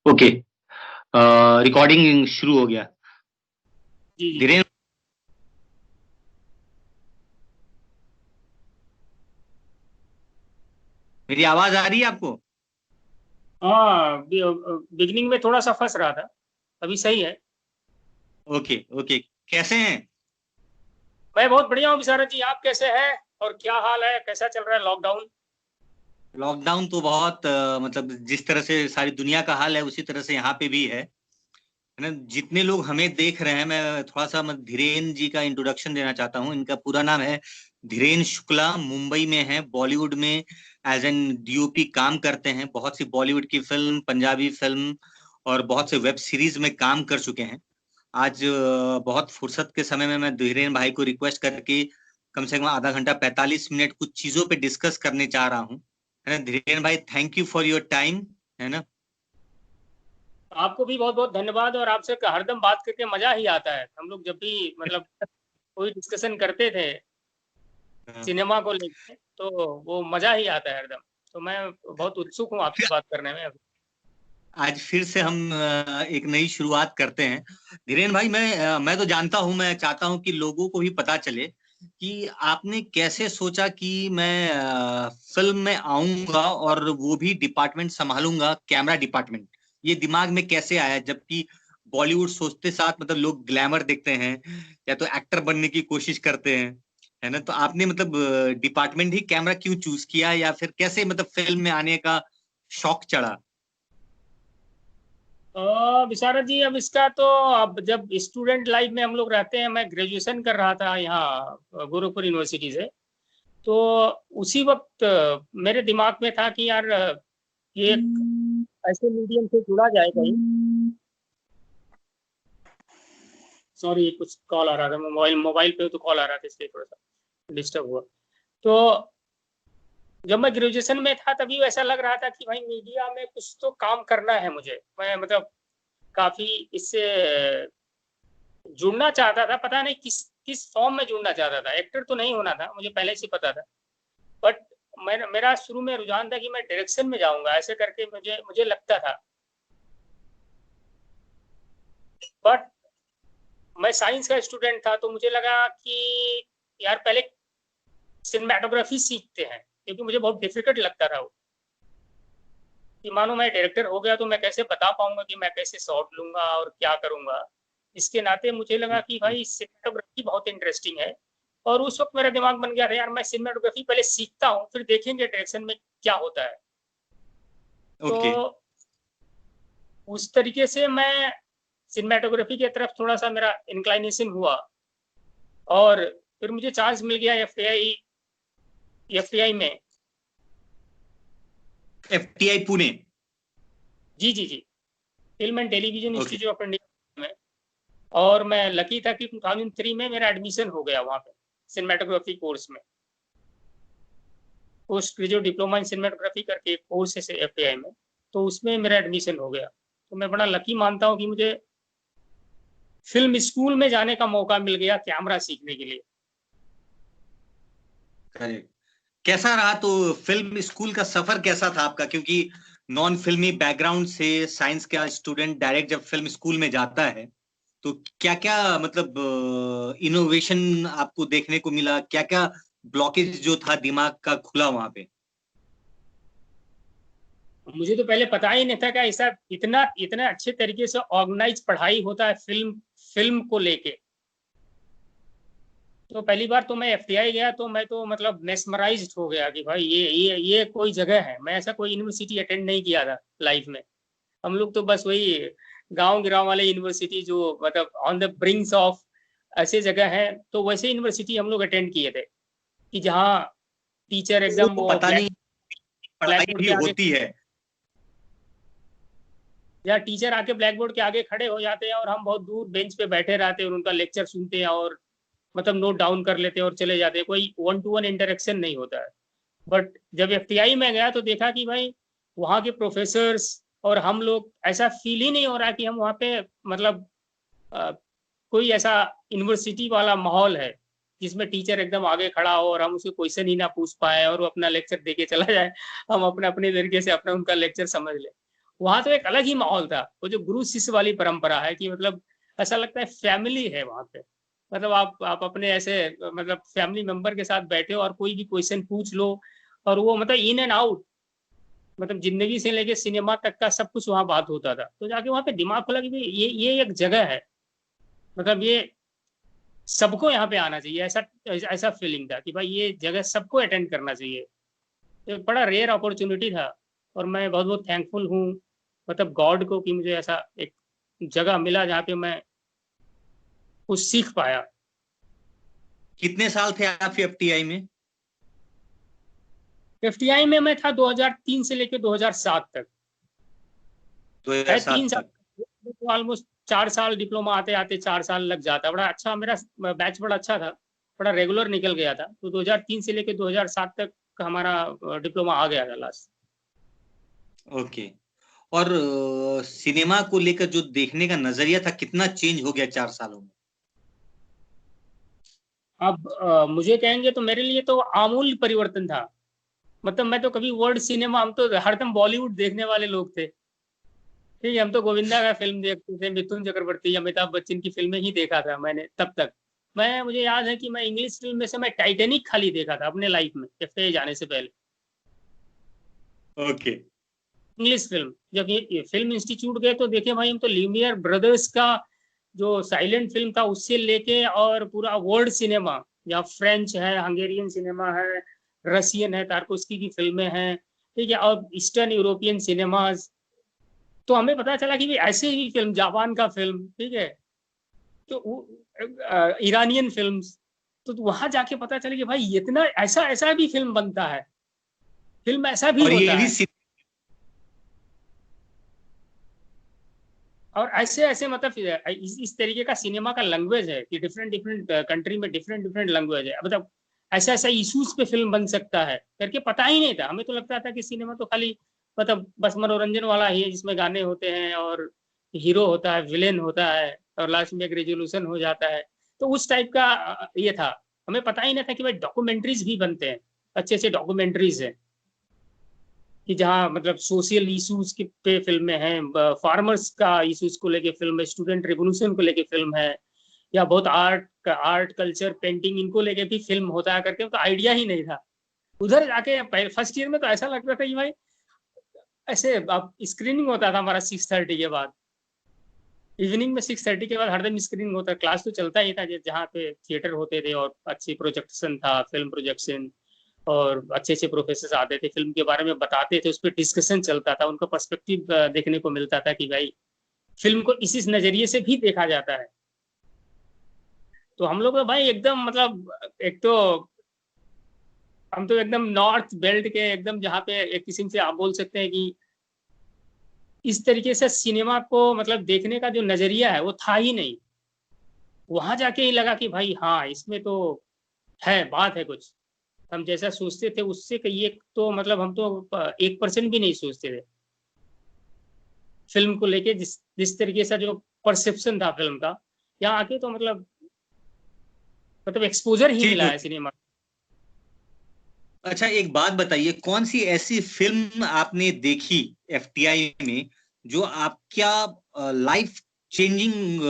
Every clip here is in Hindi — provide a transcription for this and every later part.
ओके, रिकॉर्डिंग शुरू हो गया। जी धीरेन्द्र, मेरी आवाज आ रही है आपको? हाँ, बिगिनिंग में थोड़ा सा फंस रहा था, अभी सही है। ओके ओके, कैसे हैं? मैं बहुत बढ़िया हूँ विशारद जी, आप कैसे हैं और क्या हाल है, कैसा चल रहा है लॉकडाउन? लॉकडाउन तो बहुत मतलब जिस तरह से सारी दुनिया का हाल है उसी तरह से यहाँ पे भी है ना। जितने लोग हमें देख रहे हैं, मैं थोड़ा सा धीरेन जी का इंट्रोडक्शन देना चाहता हूँ। इनका पूरा नाम है धीरेन शुक्ला, मुंबई में है, बॉलीवुड में एज एन डीओपी काम करते हैं। बहुत सी बॉलीवुड की फिल्म, पंजाबी फिल्म और बहुत से वेब सीरीज में काम कर चुके हैं। आज बहुत फुर्सत के समय में मैं धीरेन भाई को रिक्वेस्ट करके कम से कम आधा घंटा 45 मिनट कुछ चीजों पे डिस्कस करने चाह रहा हूँ, है ना। धीरेन भाई, thank you for your time, है ना। आपको भी बहुत बहुत धन्यवाद, और आपसे हरदम बात करके मजा ही आता है। हम लोग जब भी मतलब कोई डिस्कशन करते थे हाँ। सिनेमा को लेके, तो वो मजा ही आता है हरदम। तो मैं बहुत उत्सुक हूँ आपसे बात करने में अभी। आज फिर से हम एक नई शुरुआत करते हैं। धीरेन भाई, मैं तो जानता हूं, मैं चाहता हूं कि लोगों को भी पता चले कि आपने कैसे सोचा कि मैं फिल्म में आऊंगा और वो भी डिपार्टमेंट संभालूंगा, कैमरा डिपार्टमेंट। ये दिमाग में कैसे आया, जबकि बॉलीवुड सोचते साथ मतलब लोग ग्लैमर देखते हैं या तो एक्टर बनने की कोशिश करते हैं, है ना। तो आपने मतलब डिपार्टमेंट ही कैमरा क्यों चूज किया, या फिर कैसे मतलब फिल्म में आने का शौक चढ़ा? विशारद जी, अब इसका तो अब जब स्टूडेंट लाइफ में हम लोग रहते हैं, मैं ग्रेजुएशन कर रहा था यहाँ गोरखपुर यूनिवर्सिटी से। तो उसी वक्त मेरे दिमाग में था कि यार ये एक ऐसे मीडियम से जुड़ा जाए कहीं। सॉरी, कुछ कॉल आ रहा था, मोबाइल मोबाइल पे तो कॉल आ रहा था, इसलिए थोड़ा सा डिस्टर्ब हुआ। तो जब मैं ग्रेजुएशन में था तभी वैसा लग रहा था कि भाई मीडिया में कुछ तो काम करना है मुझे। मैं मतलब काफी इससे जुड़ना चाहता था, पता नहीं किस किस फॉर्म में जुड़ना चाहता था। एक्टर तो नहीं होना था, मुझे पहले से पता था। बट मेरा शुरू में रुझान था कि मैं डायरेक्शन में जाऊंगा, ऐसे करके मुझे मुझे लगता था। बट मैं साइंस का स्टूडेंट था, तो मुझे लगा कि यार पहले सिनेमाटोग्राफी सीखते हैं, क्योंकि मुझे बहुत डिफिकल्ट लगता था वो। कि मानो मैं डायरेक्टर हो गया तो मैं कैसे बता पाऊंगा कि मैं कैसे शॉट लूंगा और क्या करूंगा। इसके नाते मुझे लगा कि भाई सिनेमाटोग्राफी बहुत इंटरेस्टिंग है। और उस वक्त मेरा दिमाग बन गया था, यार मैं सिनेमाटोग्राफी पहले सीखता हूँ, फिर देखेंगे डायरेक्शन में क्या होता है। तो ओके। उस तरीके से मैं सिनेमाटोग्राफी की तरफ थोड़ा सा मेरा इंक्लाइनेशन हुआ, और फिर मुझे चांस मिल गया एफटीआई में। एफटीआई पुणे? जी जी जी, film and television okay institute of India में। और मैं लकी था कि 2003 में मेरा एडमिशन हो गया वहाँ पे सिनेमाटोग्राफी कोर्स में। Post graduate diploma in cinematography करके एक कोर्स है एफटीआई में, तो उसमें मेरा एडमिशन हो गया। तो मैं बड़ा लकी मानता हूँ कि मुझे फिल्म स्कूल में जाने का मौका मिल गया कैमरा सीखने के लिए। करेक्ट। कैसा रहा तो फिल्म स्कूल का सफर कैसा था आपका? क्योंकि नॉन फिल्मी बैकग्राउंड से साइंस का स्टूडेंट डायरेक्ट जब फिल्म स्कूल में जाता है तो क्या क्या मतलब इनोवेशन आपको देखने को मिला? क्या क्या ब्लॉकेज जो था दिमाग का खुला वहां पे? मुझे तो पहले पता ही नहीं था कि ऐसा इतना इतना अच्छे तरीके से ऑर्गेनाइज पढ़ाई होता है फिल्म फिल्म को लेके। तो पहली बार तो मैं एफटीआई गया तो मैं तो मतलब मेस्मराइज्ड हो गया कि भाई ये कोई जगह है। मैं ऐसा कोई यूनिवर्सिटी अटेंड नहीं किया था लाइफ में। हम लोग तो बस वही गांव गिराव वाले यूनिवर्सिटी जो मतलब ऑन द ब्रिंक्स ऑफ ऐसे जगह है, तो वैसे यूनिवर्सिटी हम लोग अटेंड किए थे कि जहाँ टीचर एकदम वो वो पता नहीं ब्लैक पढ़ाई बोर्ड भी के आगे, होती है। या टीचर आके ब्लैक बोर्ड के आगे खड़े हो जाते हैं और हम बहुत दूर बेंच पे बैठे रहते हैं और उनका लेक्चर सुनते हैं और मतलब नोट डाउन कर लेते हैं और चले जाते हैं। कोई वन टू वन इंटरेक्शन नहीं होता है। बट जब एफटीआई में गया तो देखा कि भाई वहाँ के प्रोफेसर्स और हम लोग, ऐसा फील ही नहीं हो रहा कि हम वहाँ पे मतलब अ, कोई ऐसा यूनिवर्सिटी वाला माहौल है जिसमें टीचर एकदम आगे खड़ा हो और हम उसके क्वेश्चन ही ना पूछ पाए और वो अपना लेक्चर दे के चला जाए, हम अपने अपने तरीके से अपना उनका लेक्चर समझ ले। वहां तो एक अलग ही माहौल था, वो जो गुरु शिष्य वाली परंपरा है कि मतलब ऐसा लगता है फैमिली है वहां पे। मतलब आप अपने ऐसे मतलब फैमिली मेंबर के साथ बैठे हो और कोई भी क्वेश्चन पूछ लो, और वो मतलब इन एंड आउट, मतलब जिंदगी से लेके सिनेमा तक का सब कुछ वहां बात होता था। तो जाके वहां पे दिमाग खुला कि भाई ये एक जगह है, मतलब ये सबको यहाँ पे आना चाहिए, ऐसा ऐसा फीलिंग था कि भाई ये जगह सबको अटेंड करना चाहिए। तो एक बड़ा रेयर अपॉर्चुनिटी था, और मैं बहुत बहुत थैंकफुल हूँ मतलब गॉड को कि मुझे ऐसा एक जगह मिला जहाँ पे मैं कुछ सीख पाया। कितने साल थे आप एफटीआई में? एफटीआई में मैं था 2003 से लेकर 2007 तक है, 3 2007 साल। तक। तो ऑलमोस्ट 4 साल डिप्लोमा आते आते 4 साल लग जाता। बड़ा अच्छा मेरा बैच, बड़ा अच्छा था, बड़ा रेगुलर निकल गया था। तो 2003 से लेकर 2007 तक हमारा डिप्लोमा आ गया था लास्ट। ओके। और सिनेमा को लेकर जो देखने का नजरिया था कितना चेंज हो गया 4 सालों में? अब मुझे कहेंगे तो मेरे लिए तो आमूल परिवर्तन था। मतलब मैं तो कभी वर्ल्ड सिनेमा, हम तो हरदम बॉलीवुड देखने वाले लोग थे, ठीक है। हम तो गोविंदा का फिल्म देखते थे, मिथुन चक्रवर्ती, अमिताभ बच्चन की फिल्में ही देखा था मैंने तब तक। मैं, मुझे याद है कि मैं इंग्लिश फिल्म में से मैं टाइटेनिक खाली देखा था अपने लाइफ में एफए जाने से पहले। ओके। इंग्लिश फिल्म, जब ये फिल्म इंस्टीट्यूट गए तो देखे भाई हम तो ल्यूमियर ब्रदर्स का जो साइलेंट फिल्म था उससे लेके और पूरा वर्ल्ड सिनेमा, या फ्रेंच है, हंगेरियन सिनेमा है, रशियन है, टार्कोस्की की फिल्में हैं, ठीक है, और ईस्टर्न यूरोपियन सिनेमाज। तो हमें पता चला कि भी ऐसे ही फिल्म, जापान का फिल्म, ठीक है, तो ईरानियन फिल्म्स। तो वहां जाके पता चला कि भाई इतना ऐसा ऐसा भी फिल्म बनता है, फिल्म ऐसा भी और ये होता भी है। और ऐसे ऐसे मतलब इस तरीके का सिनेमा का लैंग्वेज है कि डिफरेंट डिफरेंट कंट्री में डिफरेंट डिफरेंट लैंग्वेज है। मतलब ऐसा ऐसा इश्यूज पे फिल्म बन सकता है करके पता ही नहीं था। हमें तो लगता था कि सिनेमा तो खाली मतलब बस मनोरंजन वाला ही है, जिसमें गाने होते हैं और हीरो होता है, विलेन होता है, और लास्ट में एक रेजोल्यूशन हो जाता है। तो उस टाइप का ये था। हमें पता ही नहीं था कि भाई डॉक्यूमेंट्रीज भी बनते हैं, अच्छे अच्छे डॉक्यूमेंट्रीज है कि जहाँ मतलब सोशल इश्यूज के पे फिल्में हैं, फार्मर्स का इश्यूज को लेके फिल्म है, स्टूडेंट रिवोल्यूशन को लेके फिल्म है, या बहुत आर्ट कल्चर पेंटिंग इनको लेके भी फिल्म होता है करके तो आइडिया ही नहीं था। उधर जाके फर्स्ट ईयर में तो ऐसा लगता था कि भाई ऐसे अब स्क्रीनिंग होता था हमारा 6:30 के बाद, इवनिंग में 6:30 के बाद हरदम स्क्रीनिंग होता, क्लास तो चलता ही था जहाँ पे थिएटर होते थे और अच्छी प्रोजेक्शन था, फिल्म प्रोजेक्शन, और अच्छे अच्छे प्रोफेसर आते थे, फिल्म के बारे में बताते थे, उस पर डिस्कशन चलता था, उनका पर्सपेक्टिव देखने को मिलता था कि भाई फिल्म को इस नजरिए से भी देखा जाता है। तो हम लोग तो भाई एकदम मतलब एक तो हम तो एकदम नॉर्थ बेल्ट के एकदम, जहाँ पे एक किस्म से आप बोल सकते हैं कि इस तरीके से सिनेमा को मतलब देखने का जो नजरिया है वो था ही नहीं। वहां जाके ही लगा कि भाई हाँ इसमें तो है, बात है कुछ। हम जैसा सोचते थे उससे कई एक तो मतलब हम तो 1% भी नहीं सोचते थे फिल्म को लेके, जिस जिस तरीके से जो परसेप्शन था फिल्म का, यहाँ आके तो मतलब एक्सपोजर ही चेंज मिला हो। है सिनेमा। अच्छा, एक बात बताइए, कौन सी ऐसी फिल्म आपने देखी एफटीआई में जो आप क्या लाइफ चेंजिंग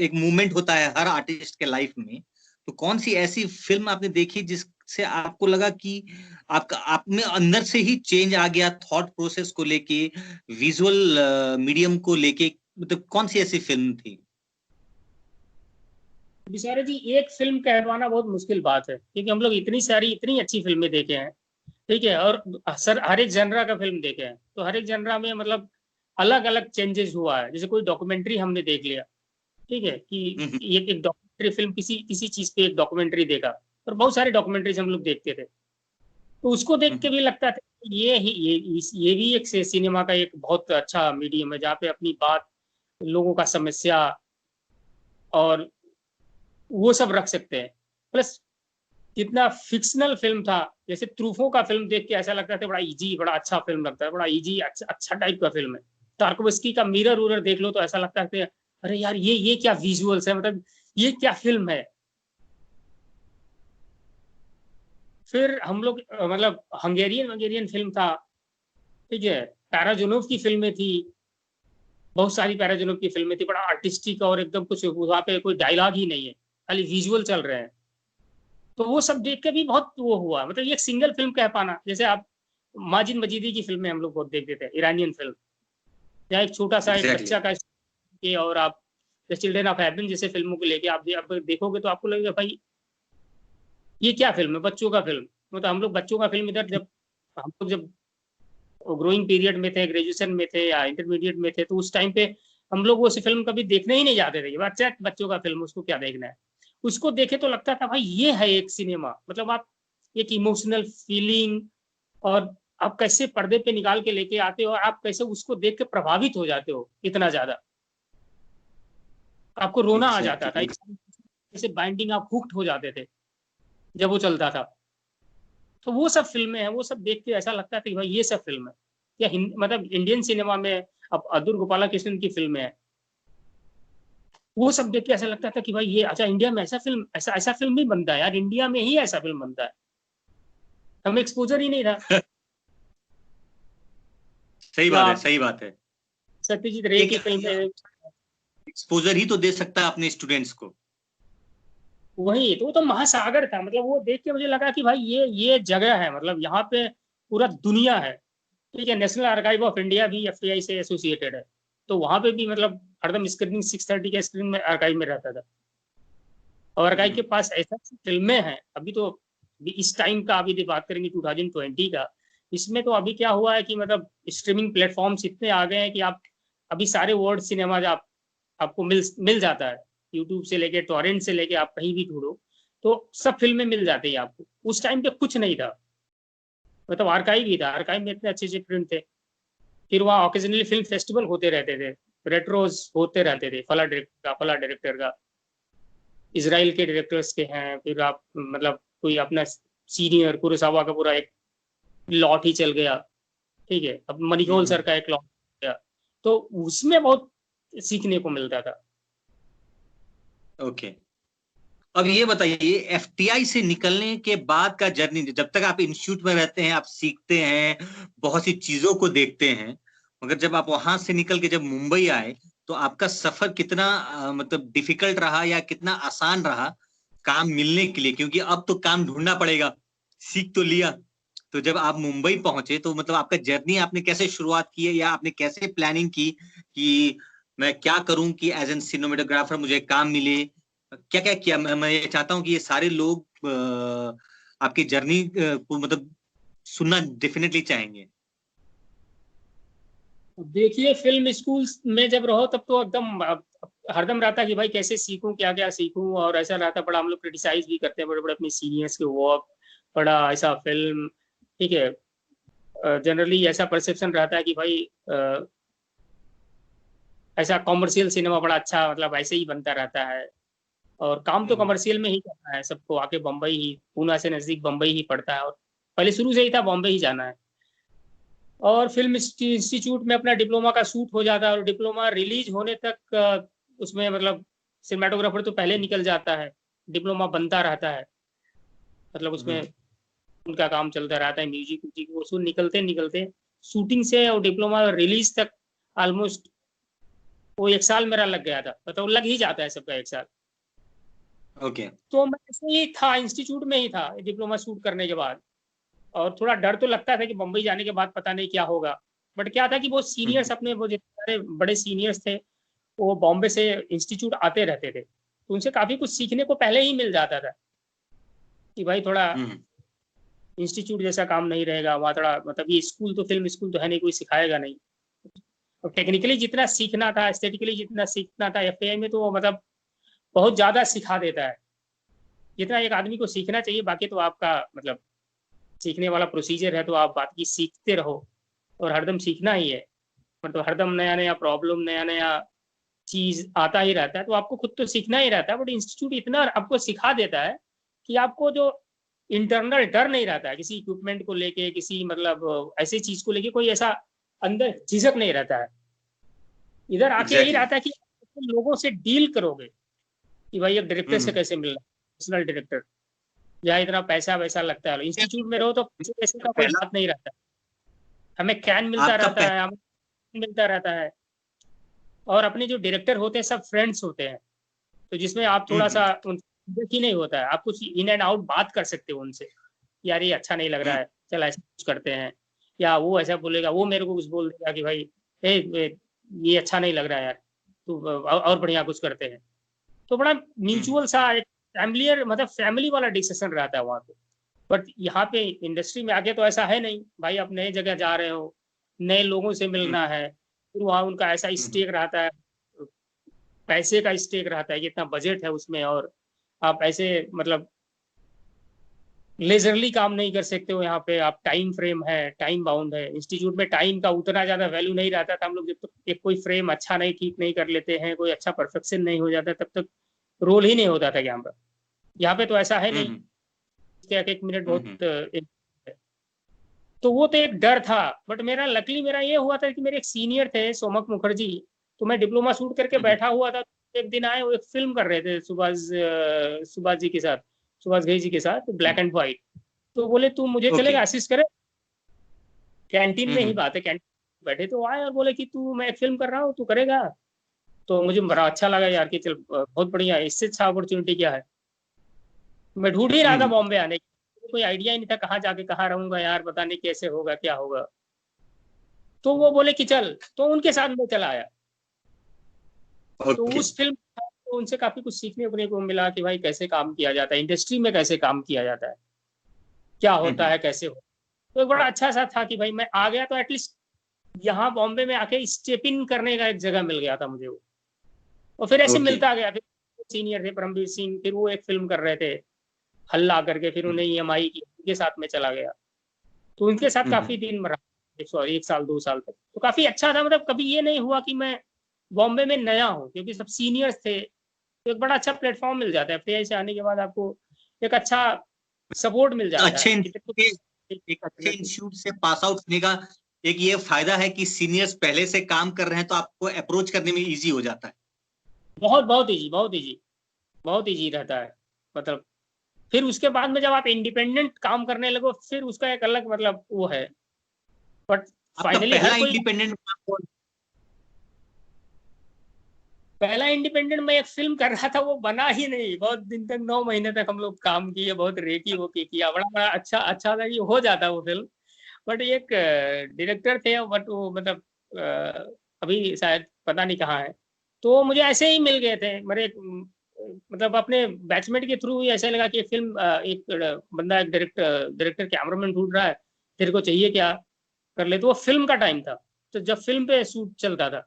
एक मूवमेंट होता है हर आर्टिस्ट के लाइफ में, तो कौन सी ऐसी फिल्म आपने देखी जिससे आपको लगा कि आपका आप में अंदर से ही चेंज आ गया थॉट प्रोसेस को लेके, विजुअल मीडियम को लेके, मतलब कौन सी ऐसी फिल्म थी? बिचारे जी एक फिल्म कहलवाना बहुत मुश्किल बात है, क्योंकि हम लोग इतनी सारी इतनी अच्छी फिल्में देखे हैं, ठीक है, और सर हर एक जनरा का फिल्म देखे हैं, तो हर एक जनरा में मतलब अलग अलग चेंजेस हुआ है। जैसे कोई डॉक्यूमेंट्री हमने देख लिया, ठीक है, कि ये एक डॉक्यूमेंट्री फिल्म, किसी किसी चीज पे एक डॉक्यूमेंट्री देखा, और बहुत सारे डॉक्यूमेंट्रीज हम लोग देखते थे, तो उसको देख के भी लगता था कि ये भी एक सिनेमा का एक बहुत अच्छा मीडियम है, जहाँ पे अपनी बात, लोगों का समस्या और वो सब रख सकते हैं। प्लस कितना फिक्शनल फिल्म था, जैसे ट्रूफो का फिल्म देख के ऐसा लगता था बड़ा इजी, बड़ा अच्छा फिल्म लगता है, बड़ा इजी अच्छा अच्छा टाइप का फिल्म है। टार्कोवस्की का मिरर उरर देख लो तो ऐसा लगता है अरे यार ये क्या विजुअल्स है, मतलब ये क्या फिल्म है। फिर हम लोग मतलब हंगेरियन वंगेरियन फिल्म था, ठीक है, पैराजोनोव की फिल्में थी, बहुत सारी पैराजोनोव की फिल्में थी, बड़ा आर्टिस्टिक और एकदम कुछ वहाँ पे कोई डायलॉग ही नहीं है, खाली विजुअल चल रहे हैं। तो वो सब देख के भी बहुत वो हुआ, मतलब ये सिंगल फिल्म कह पाना। जैसे आप माजिद मजीदी की फिल्में हम लोग बहुत देखते थे, ईरानियन फिल्म, या एक छोटा सा एक एग्जैक्टली। बच्चा का के, और आप द चिल्ड्रन ऑफ हेवन जैसे फिल्मों को लेके आप देखोगे तो आपको लगेगा भाई ये क्या फिल्म है, बच्चों का फिल्म। मतलब हम लोग बच्चों का फिल्म इधर, जब हम लोग जब ग्रोइंग पीरियड में थे, ग्रेजुएशन में थे या इंटरमीडिएट में थे, तो उस टाइम पे हम लोग वो फिल्म कभी देखने ही नहीं जाते थे। बच्चा बच्चों का फिल्म, उसको क्या देखना है। उसको देखे तो लगता था भाई ये है एक सिनेमा, मतलब आप एक इमोशनल फीलिंग, और आप कैसे पर्दे पे निकाल के लेके आते हो, और आप कैसे उसको देख के प्रभावित हो जाते हो इतना ज्यादा, आपको रोना आ जाता था, एग्जैक्टली। जैसे बाइंडिंग, आप हुक्ड हो जाते थे जब वो चलता था। तो वो सब फिल्में हैं, वो सब देख के ऐसा लगता था कि भाई ये सब फिल्म है। या मतलब इंडियन सिनेमा में अब अदुर गोपाला कृष्णन की फिल्में हैं, वो सब देख के ऐसा लगता था कि भाई ये अच्छा, इंडिया में ऐसा फिल्म, ऐसा ऐसा फिल्म भी बनता है यार, इंडिया में ही ऐसा फिल्म बनता है। हमें एक्सपोजर ही नहीं था। सही या बात है, आप सही बात है। सत्यजीत रे एक की फिल्म, एक्सपोजर ही तो दे सकता है अपने स्टूडेंट्स को। वही तो, वो तो महासागर था। मतलब वो देख के मुझे लगा कि भाई ये जगह है, मतलब यहाँ पे पूरा दुनिया है। ठीक है, नेशनल आर्काइव ऑफ इंडिया भी एफटीआई से एसोसिएटेड है, तो वहां पे भी मतलब हरदम स्क्रीनिंग 6:30 के स्क्रीन में आर्काइव में रहता था। और आर्काइव के हम्म। पास ऐसा फिल्में हैं अभी तो, अभी इस टाइम का अभी बात करेंगे 2020 का, इसमें तो अभी क्या हुआ है कि मतलब स्ट्रीमिंग प्लेटफॉर्म्स इतने आ गए हैं कि आप अभी सारे वर्ल्ड सिनेमा आपको मिल जाता है। यूट्यूब से लेके टॉरेंट से लेके आप कहीं भी ढूंढो तो सब फिल्में मिल जाती है आपको। उस टाइम पे कुछ नहीं था, मतलब आर्काइव ही था, आर्काइव में इतने अच्छे अच्छे प्रिंट थे। फिर वहाँ ऑकेजनली फिल्म फेस्टिवल होते रहते थे, रेट्रोज होते रहते थे, फला डायरेक्टर का, इसराइल के डायरेक्टर्स के हैं। फिर आप मतलब कोई अपना सीनियर कुरोसावा का पूरा एक लॉट ही चल गया। ठीक है, अब मणिकोल सर हम्म। का एक लॉट गया, तो उसमें बहुत सीखने को मिलता था। ओके। अब ये बताइए, एफटीआई से निकलने के बाद का जर्नी, जब तक आप इंस्टीट्यूट में रहते हैं आप सीखते हैं, बहुत सी चीजों को देखते हैं, मगर जब आप वहां से निकल के जब मुंबई आए तो आपका सफर कितना मतलब डिफिकल्ट रहा या कितना आसान रहा काम मिलने के लिए? क्योंकि अब तो काम ढूंढना पड़ेगा, सीख तो लिया। तो जब आप मुंबई पहुंचे तो मतलब आपका जर्नी आपने कैसे शुरुआत की है, या आपने कैसे प्लानिंग की कि मैं क्या करूं कि एज एन सिनेमेटोग्राफर मुझे काम मिले? क्या क्या किया? मैं ये चाहता हूँ कि ये सारे लोग आपकी जर्नी को मतलब सुनना डेफिनेटली चाहेंगे। देखिए, फिल्म स्कूल में जब रहो तब तो एकदम हरदम रहता कि भाई कैसे सीखूं, क्या क्या सीखूं, और ऐसा रहता। बड़ा हम लोग क्रिटिसाइज भी करते हैं बड़े बड़े अपने सीनियर्स के वर्क, बड़ा ऐसा फिल्म। ठीक है, जनरली ऐसा परसेप्शन रहता है कि भाई ऐसा कॉमर्शियल सिनेमा बड़ा अच्छा, मतलब ऐसे ही बनता रहता है, और काम तो हम्म। कमर्शियल में ही करना है सबको। आके बम्बई ही, पूना से नजदीक बम्बई ही पड़ता है, और पहले शुरू से ही था बॉम्बे ही जाना है। और फिल्म इंस्टीट्यूट में अपना डिप्लोमा का शूट हो जाता है, और डिप्लोमा रिलीज होने तक उसमें मतलब सिनेमाटोग्राफर तो पहले निकल जाता है, डिप्लोमा बनता रहता है। मतलब उसमें हम्म। उनका काम चलता रहता है, म्यूजिक व्यूजिक वो सब निकलते निकलते शूटिंग से और डिप्लोमा रिलीज तक ऑलमोस्ट वो 1 साल मेरा लग गया था। मतलब लग ही जाता है सबका 1 साल। ओके। तो मैं ऐसे ही था, इंस्टीट्यूट में ही था डिप्लोमा शूट करने के बाद। और थोड़ा डर तो लगता था कि बम्बई जाने के बाद पता नहीं क्या होगा। बट क्या था कि वो सीनियर्स, अपने वो जितने सारे बड़े सीनियर्स थे, वो बॉम्बे से इंस्टीट्यूट आते रहते थे, तो उनसे काफी कुछ सीखने को पहले ही मिल जाता था कि भाई थोड़ा हम्म। इंस्टीट्यूट जैसा काम नहीं रहेगा वहाँ, थोड़ा मतलब ये स्कूल तो फिल्म स्कूल तो है नहीं, कोई सिखाएगा नहीं। तो टेक्निकली जितना सीखना था, एस्थेटिकली जितना सीखना था एफटीआई में, तो वो मतलब बहुत ज्यादा सिखा देता है जितना एक आदमी को सीखना चाहिए। बाकी तो आपका मतलब सीखने वाला प्रोसीजर है, तो आप बात की सीखते रहो, और हरदम सीखना ही है। मतलब हरदम नया नया प्रॉब्लम, नया नया चीज आता ही रहता है, तो आपको खुद तो सीखना ही रहता है। बट इंस्टीट्यूट इतना आपको सिखा देता है कि आपको जो इंटरनल डर नहीं रहता है किसी इक्विपमेंट को लेके, किसी मतलब ऐसी चीज को लेके, कोई ऐसा अंदर झिझक नहीं रहता है। इधर आके यही एग्जैक्टली। रहता है कि आप लोगों से डील करोगे कि भाई एक डायरेक्टर से हम्म। कैसे मिलना, पर्सनल डायरेक्टर, जहाँ इतना पैसा वैसा लगता है। इंस्टीट्यूट में रहो तो पैसे वैसे का कोई पहला बात नहीं रहता। हमें कैन मिलता आपका रहता है, हमें मिलता रहता है, और अपने जो डायरेक्टर होते हैं सब फ्रेंड्स होते हैं, तो जिसमें आप थोड़ा सा उनसे ही नहीं होता है, आप कुछ इन एंड आउट बात कर सकते हो उनसे, यार ये अच्छा नहीं लग रहा है, चल ऐसा कुछ करते हैं, या वो ऐसा बोलेगा, वो मेरे को कुछ बोल देगा कि भाई ये अच्छा नहीं लग रहा है यार, तो और बढ़िया कुछ करते हैं। तो बड़ा म्यूचुअल सा एक फैमिलियर, मतलब फैमिली वाला डिसीजन रहता है वहाँ पे। बट यहाँ पे इंडस्ट्री में आके तो ऐसा है नहीं भाई, आप नए जगह जा रहे हो, नए लोगों से मिलना है, फिर वहाँ उनका ऐसा स्टेक रहता है, पैसे का स्टेक रहता है कि इतना बजट है उसमें, और आप ऐसे मतलब लेजरली काम नहीं कर सकते हो यहाँ पे, आप टाइम फ्रेम है, टाइम बाउंड है। इंस्टीट्यूट में टाइम का उतना ज्यादा वैल्यू नहीं रहता था, हम लोग जब तक एक कोई फ्रेम अच्छा नहीं ठीक नहीं कर लेते हैं, कोई अच्छा परफेक्शन नहीं हो जाता, तब तक रोल ही नहीं होता था यहाँ पे तो ऐसा है नहीं, एक एक मिनट बहुत तो वो तो एक डर था। बट मेरा लकली मेरा ये हुआ था कि मेरे एक सीनियर थे सोमक मुखर्जी, तो मैं डिप्लोमा शूट करके बैठा हुआ था, एक दिन आए, वो एक फिल्म कर रहे थे सुभाष जी के साथ, सुभाष घई जी के साथ, ब्लैक एंड व्हाइट। तो बोले तू मुझे ओके। चलेगा असिस्ट करे, कैंटीन में ही बात है, कैंटीन बैठे तो आए और बोले कि तू, मैं एक फिल्म कर रहा हूँ, तू करेगा? तो मुझे बड़ा अच्छा लगा यार कि चल बहुत बढ़िया है, इससे अच्छा अपॉर्चुनिटी क्या है। मैं ढूंढ ही रहा था बॉम्बे आने की, कोई आइडिया ही नहीं था कहाँ जाके कहाँ रहूंगा यार, पता नहीं कैसे होगा क्या होगा। तो वो बोले कि चल, तो उनके साथ मैं चला आया। तो ओके। उस फिल्म तो उनसे काफी कुछ सीखने उखने को मिला कि भाई कैसे काम किया जाता है, इंडस्ट्री में कैसे काम किया जाता है, क्या होता है, कैसे हो। तो एक बड़ा अच्छा सा था कि भाई मैं आ गया तो एटलीस्ट यहाँ बॉम्बे में आके स्टेप इन करने का एक जगह मिल गया था मुझे वो। और फिर ऐसे ओके। मिलता गया, फिर सीनियर थे परमवीर सिंह, फिर वो एक फिल्म कर रहे थे हल्ला करके, फिर उन्हें EMI की, उनके साथ में चला गया, तो उनके साथ काफी दिन रहा, एक साल 2 साल तक, तो काफी अच्छा था। मतलब कभी ये नहीं हुआ कि मैं बॉम्बे में नया हूँ, क्योंकि सब सीनियर्स थे, तो एक बड़ा अच्छा प्लेटफॉर्म मिल जाता है FTI से आने के बाद, आपको एक अच्छा सपोर्ट मिल तो जाता है कि एक अच्छे इंस्टीट्यूट से पास आउट होने का एक ये फायदा है कि सीनियर्स पहले से काम कर रहे हैं, तो आपको अप्रोच करने में इजी हो जाता है। बहुत बहुत इजी, बहुत इजी, बहुत इजी रहता है। मतलब फिर उसके बाद में जब आप इंडिपेंडेंट काम करने लगो, फिर उसका एक अलग मतलब वो है। बट आपका फाइनली हर पहला कोई, इंडिपेंडेंट पहला इंडिपेंडेंट मैं एक फिल्म कर रहा था, वो बना ही नहीं, बहुत दिन तक 9 महीने तक हम लोग काम किए, बहुत रेकी वो की किया, बड़ा बड़ा अच्छा अच्छा था कि हो जाता वो फिल्म। बट एक डायरेक्टर थे, बट वो मतलब अभी शायद पता नहीं कहाँ है। तो मुझे ऐसे ही मिल गए थे मेरे मतलब अपने बैचमेट के थ्रू ही ऐसे लगा कि फिल्म एक बंदा, एक डायरेक्टर डायरेक्टर कैमरामैन ढूंढ रहा है, तेरे को चाहिए क्या, कर ले। तो वो फिल्म का टाइम था, तो जब फिल्म पे शूट चलता था,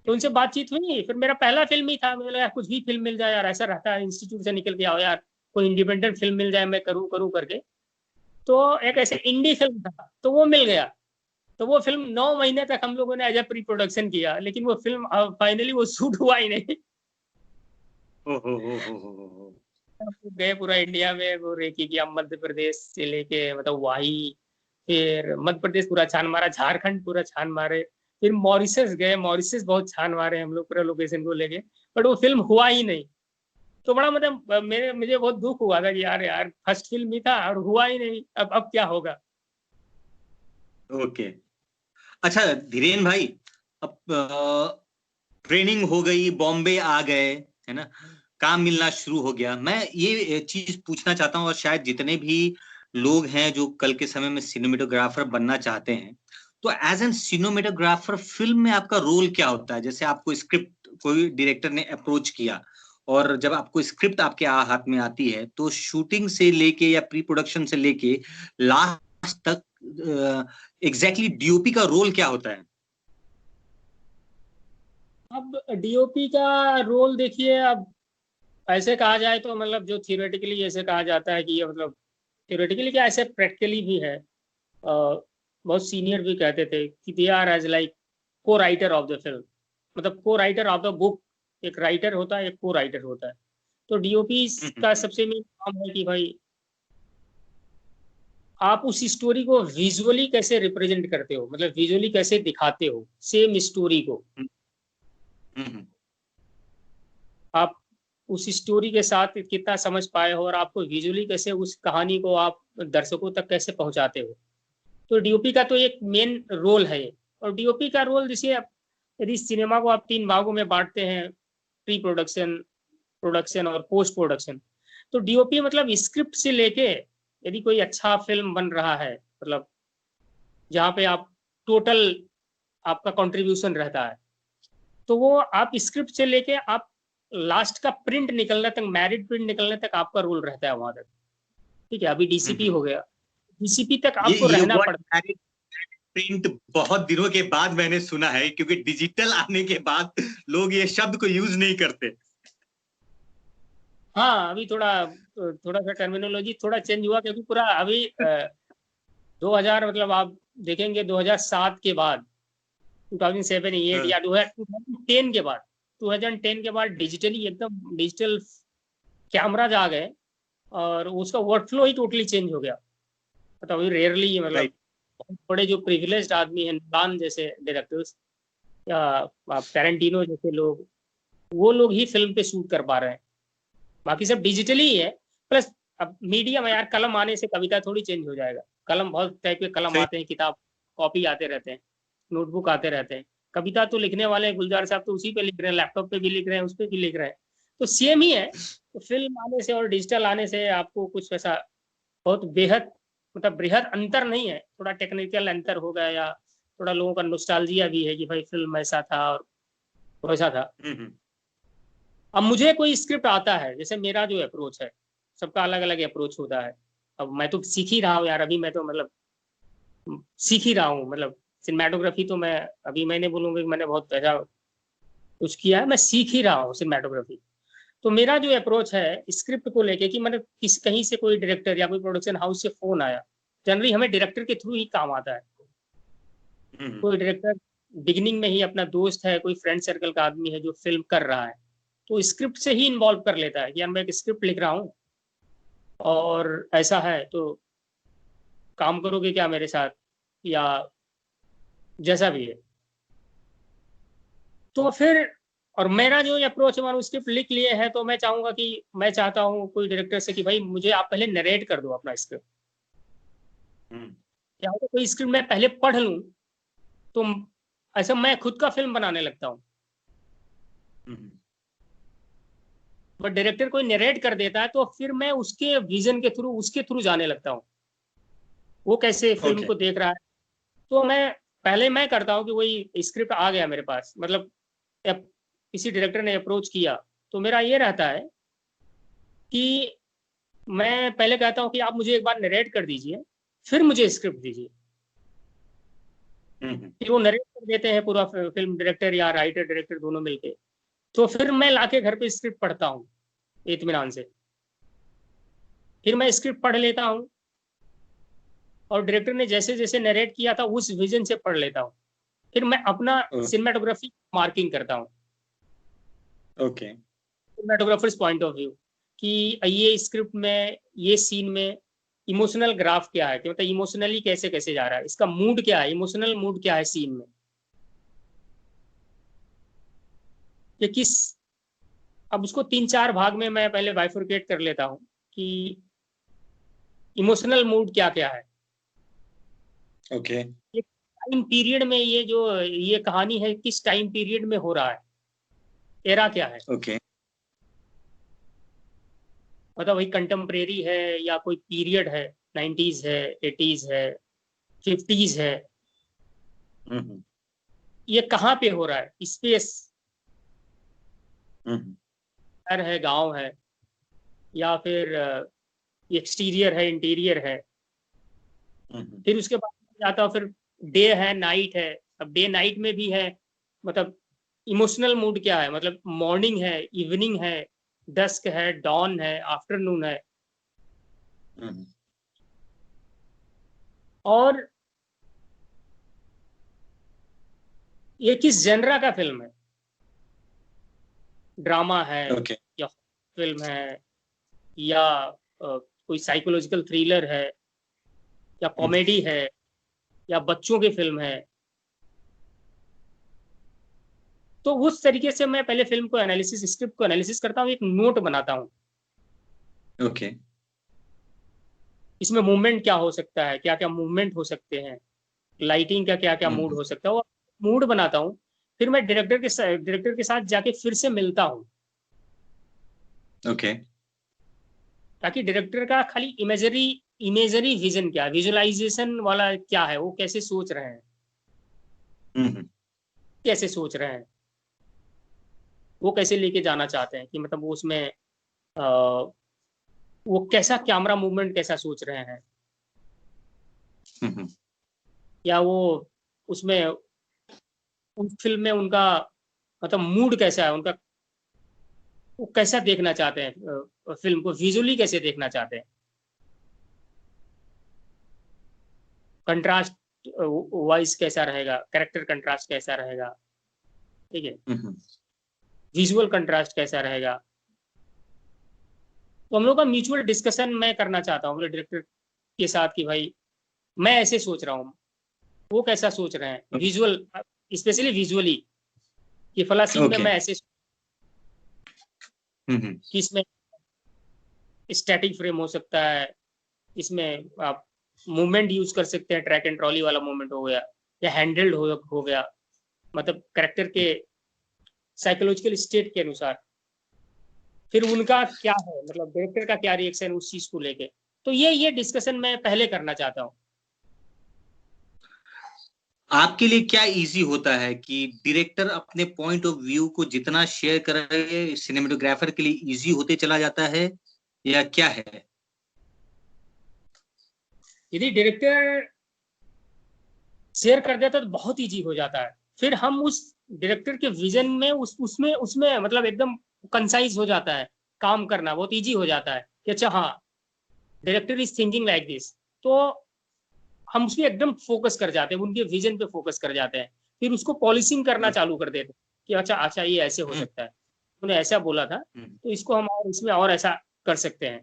तो उनसे बातचीत हुई। फिर मेरा पहला फिल्म ही था, मुझे लगा कुछ भी फिल्म मिल जाए यार, ऐसा रहता है इंस्टीट्यूट से निकल के आओ यार, कोई इंडिपेंडेंट फिल्म मिल जाए, मैं करूँ करूँ करके। तो एक ऐसे इंडी फिल्म था, तो वो मिल गया। तो वो फिल्म 9 महीने तक हम लोगों ने एज ए प्री प्रोडक्शन किया, लेकिन वो फिल्म फाइनली वो शूट हुआ ही नहीं। हो। गए पूरा इंडिया में वो रेकी किया, मध्य प्रदेश से लेके मतलब वाही, फिर मध्य प्रदेश पूरा छान मारा, झारखंड पूरा छान मारे, फिर मॉरिशस गए, मॉरिशस बहुत छान मारे हम लोग पूरा लोकेशन को लेके। बट वो फिल्म हुआ ही नहीं। तो बड़ा मतलब मेरे मुझे बहुत दुख हुआ था कि यार यार फर्स्ट फिल्म ही था और हुआ ही नहीं, अब क्या होगा। ओके। अच्छा धीरेन भाई, अब ट्रेनिंग हो गई, बॉम्बे आ गए, है ना, काम मिलना शुरू हो गया। मैं ये चीज पूछना चाहता हूँ, और शायद जितने भी लोग हैं जो कल के समय में सिनेमेटोग्राफर बनना चाहते हैं, तो एज एन सिनेमेटोग्राफर फिल्म में आपका रोल क्या होता है? जैसे आपको स्क्रिप्ट कोई डायरेक्टर ने अप्रोच किया, और जब आपको स्क्रिप्ट आपके हाथ में आती है, तो शूटिंग से लेके या प्री प्रोडक्शन से लेके लास्ट तक एग्जैक्टली DOP का रोल क्या होता है? अब DOP का रोल देखिए, अब ऐसे कहा जाए तो मतलब जो थियोरेटिकली ऐसे कहा जाता है कि ये मतलब थियोरेटिकली क्या, ऐसे प्रैक्टिकली भी है। बहुत सीनियर भी कहते थे कि दे आर एज लाइक को राइटर ऑफ द फिल्म, मतलब को राइटर ऑफ द बुक। एक राइटर होता है, एक को राइटर होता है। तो DOP का सबसे मेन काम है कि भाई आप उस स्टोरी को विजुअली कैसे रिप्रेजेंट करते हो, मतलब विजुअली कैसे दिखाते हो सेम स्टोरी को। आप उस स्टोरी के साथ कितना समझ पाए हो, और आपको विजुअली कैसे उस कहानी को आप दर्शकों तक कैसे पहुंचाते हो। तो डीओपी का तो एक मेन रोल है ये। और डीओपी का रोल जैसे यदि सिनेमा को आप 3 भागों में बांटते हैं, प्री प्रोडक्शन, प्रोडक्शन और पोस्ट प्रोडक्शन, तो डीओपी मतलब स्क्रिप्ट से लेके यदि कोई अच्छा फिल्म बन रहा है, मतलब जहाँ पे आप टोटल आपका कंट्रीब्यूशन रहता है, तो वो आप स्क्रिप्ट से लेके आप लास्ट का प्रिंट निकलने तक, मैरिड प्रिंट निकलने तक आपका रोल रहता है वहां तक। ठीक है, अभी डीसीपी हो गया, डीसीपी तक आपको ये रहना वर्ड पड़ता है। प्रिंट बहुत दिनों के बाद मैंने सुना है, क्योंकि डिजिटल आने के बाद लोग ये शब्द को यूज नहीं करते। हाँ, अभी थोड़ा थोड़ा सा टर्मिनोलॉजी थोड़ा चेंज हुआ, क्योंकि पूरा अभी 2000 मतलब आप देखेंगे 2007 के बाद, 2007 8 या 2010 के बाद, 2010 के बाद डिजिटली एकदम डिजिटल कैमराज आ गए और उसका वर्कफ्लो ही टोटली चेंज हो गया। मतलब रेयरली, मतलब बहुत बड़े जो प्रिविलेज्ड आदमी हैं, नॉलन जैसे डायरेक्टर्स या टैरेंटिनो जैसे लोग, वो लोग ही फिल्म पे शूट कर पा रहे हैं, बाकी सब डिजिटली ही है। प्लस अब मीडियम यार, कलम आने से कविता थोड़ी चेंज हो जाएगा। कलम बहुत टाइप के कलम आते हैं, किताब कॉपी आते रहते हैं, नोटबुक आते रहते हैं। कविता तो लिखने वाले गुलजार साहब तो उसी पे लिख रहे हैं, लैपटॉप पे भी लिख रहे हैं, उस पे भी लिख रहे हैं, तो सेम ही है। तो फिल्म आने से और डिजिटल आने से आपको कुछ वैसा बहुत बेहद मतलब बृहद अंतर नहीं है, थोड़ा टेक्निकल अंतर हो गया, या थोड़ा लोगों का नॉस्टैल्जिया भी है कि भाई फिल्म ऐसा था और वैसा था। अब मुझे कोई स्क्रिप्ट आता है, जैसे मेरा जो अप्रोच है, सबका अलग अलग अप्रोच होता है। अब मैं तो सीख ही रहा हूँ यार, अभी मैं तो मतलब सीख ही रहा हूँ, मतलब सिनेमाटोग्राफी तो मैं अभी मैंने बोलूंगा कि मैंने बहुत ऐसा कुछ किया है, मैं सीख ही रहा हूँ सिनेमाटोग्राफी। तो मेरा जो अप्रोच है स्क्रिप्ट को लेके कि मतलब किस कहीं से कोई डायरेक्टर या कोई प्रोडक्शन हाउस से फोन आया, जनरली हमें डायरेक्टर के थ्रू ही काम आता है। कोई डायरेक्टर बिगिनिंग में ही अपना दोस्त है, कोई फ्रेंड सर्कल का आदमी है जो फिल्म कर रहा है, तो स्क्रिप्ट से ही इन्वॉल्व कर लेता है कि यार मैं एक स्क्रिप्ट लिख रहा हूँ और ऐसा है, तो काम करोगे क्या मेरे साथ, या जैसा भी है। तो फिर और मेरा जो अप्रोच है, मैंने स्क्रिप्ट लिख लिए है, तो मैं चाहूंगा कि मैं चाहता हूँ कोई डायरेक्टर से कि भाई मुझे आप पहले नरेट कर दो अपना स्क्रिप्ट, या तो कोई स्क्रिप्ट मैं पहले पढ़ लूँ, तो ऐसा मैं खुद का फिल्म बनाने लगता हूँ। बट डायरेक्टर कोई नरेट कर देता है तो फिर मैं उसके विजन के थ्रू, उसके थ्रू जाने लगता हूँ, वो कैसे फिल्म को देख रहा है। तो मैं पहले मैं करता हूँ कि वही स्क्रिप्ट आ गया मेरे पास, मतलब किसी डायरेक्टर ने अप्रोच किया, तो मेरा ये रहता है कि मैं पहले कहता हूँ कि आप मुझे एक बार नरेट कर दीजिए, फिर मुझे स्क्रिप्ट दीजिए। फिर वो नरेट कर देते हैं पूरा, फिल्म डायरेक्टर या राइटर डायरेक्टर दोनों मिलके। तो फिर मैं लाके घर पे स्क्रिप्ट पढ़ता हूँ इत्मीनान से, फिर मैं स्क्रिप्ट पढ़ लेता हूँ और डायरेक्टर ने जैसे जैसे नरेट किया था उस विजन से पढ़ लेता हूँ। फिर मैं अपना सिनेमाटोग्राफी मार्किंग करता हूँ, okay, cinematographers point of view, कि ये स्क्रिप्ट में ये सीन में इमोशनल ग्राफ क्या है, कि मतलब इमोशनली कैसे कैसे जा रहा है, इसका मूड क्या है, इमोशनल मूड क्या है सीन में, कि किस। अब उसको 3-4 भाग में मैं पहले बाइफरकेट कर लेता हूँ कि इमोशनल मूड क्या क्या है, ओके, टाइम पीरियड में ये जो ये कहानी है किस टाइम पीरियड में हो रहा है, एरा क्या है, ओके, मतलब वही कंटेम्प्रेरी है या कोई पीरियड है, 90s है, 80s है, 50s है, ये कहाँ पे हो रहा है, स्पेस शहर है, गांव है, या फिर एक्सटीरियर है, इंटीरियर है। फिर उसके बाद जाता हूँ, फिर डे है, नाइट है। अब डे नाइट में भी है, मतलब इमोशनल मूड क्या है, मतलब मॉर्निंग है, इवनिंग है, डस्क है, डॉन है, आफ्टरनून है। और ये किस जेनरा का फिल्म है, ड्रामा है ओके, या फिल्म है, या कोई साइकोलॉजिकल थ्रिलर है, या कॉमेडी है, या बच्चों की फिल्म है। तो उस तरीके से मैं पहले फिल्म को एनालिसिस, स्क्रिप्ट को एनालिसिस करता हूँ, एक नोट बनाता हूँ। ओके, इसमें मूवमेंट क्या हो सकता है, क्या क्या मूवमेंट हो सकते हैं, लाइटिंग का क्या क्या मूड हो सकता है, वो मूड बनाता हूँ। फिर मैं डायरेक्टर के साथ जाके फिर से मिलता हूँ, ओके। ताकि डायरेक्टर का खाली इमेजरी विजन क्या, विजुअलाइजेशन वाला क्या है, वो कैसे सोच रहे हैं, कैसे सोच रहे हैं, वो कैसे लेके जाना चाहते हैं, कि मतलब वो उसमें वो कैसा कैमरा मूवमेंट कैसा सोच रहे हैं, या वो उसमें उस फिल्म में उनका मतलब मूड कैसा है उनका, वो कैसा देखना चाहते हैं फिल्म को, विजुअली कैसे देखना चाहते हैं, कंट्रास्ट वाइज कैसा रहेगा, कैरेक्टर कंट्रास्ट कैसा रहेगा, ठीक है, विजुअल कंट्रास्ट कैसा रहेगा। तो हम लोग का म्यूचुअल डिस्कशन मैं करना चाहता हूँ मेरे डायरेक्टर के साथ, कि भाई मैं ऐसे सोच रहा हूँ, वो कैसा सोच रहे हैं, विजुअल, स्पेशली विजुअली, कि फला सीन में ओके। मैं ऐसे कि इसमें स्टैटिक फ्रेम हो सकता है, इसमें आप मूवमेंट यूज कर सकते हैं, ट्रैक एंड ट्रॉली वाला मूवमेंट हो गया, या हैंडल्ड हो गया, मतलब करेक्टर के साइकोलॉजिकल स्टेट के अनुसार। फिर उनका क्या है, मतलब डायरेक्टर का क्या रिएक्शन उस चीज को लेके। तो ये डिस्कशन मैं पहले करना चाहता हूँ। आपके लिए क्या इजी होता है कि डायरेक्टर अपने पॉइंट ऑफ व्यू को जितना शेयर करे सिनेमेटोग्राफर के लिए इजी होते चला जाता है, या क्या है? यदि डायरेक्टर शेयर कर देता तो बहुत इजी हो जाता है, फिर हम उस डायरेक्टर के विजन में उसमें उसमें मतलब एकदम कंसाइज हो जाता है, काम करना बहुत इजी हो जाता है, कि अच्छा हाँ director is thinking like this, तो हम उस पर एकदम फोकस कर जाते हैं, उनके विजन पे फोकस कर जाते हैं, फिर उसको पॉलिशिंग करना चालू कर देते हैं, कि अच्छा अच्छा ये ऐसे हो सकता है, उन्होंने ऐसा बोला था तो इसको हम और इसमें और ऐसा कर सकते हैं।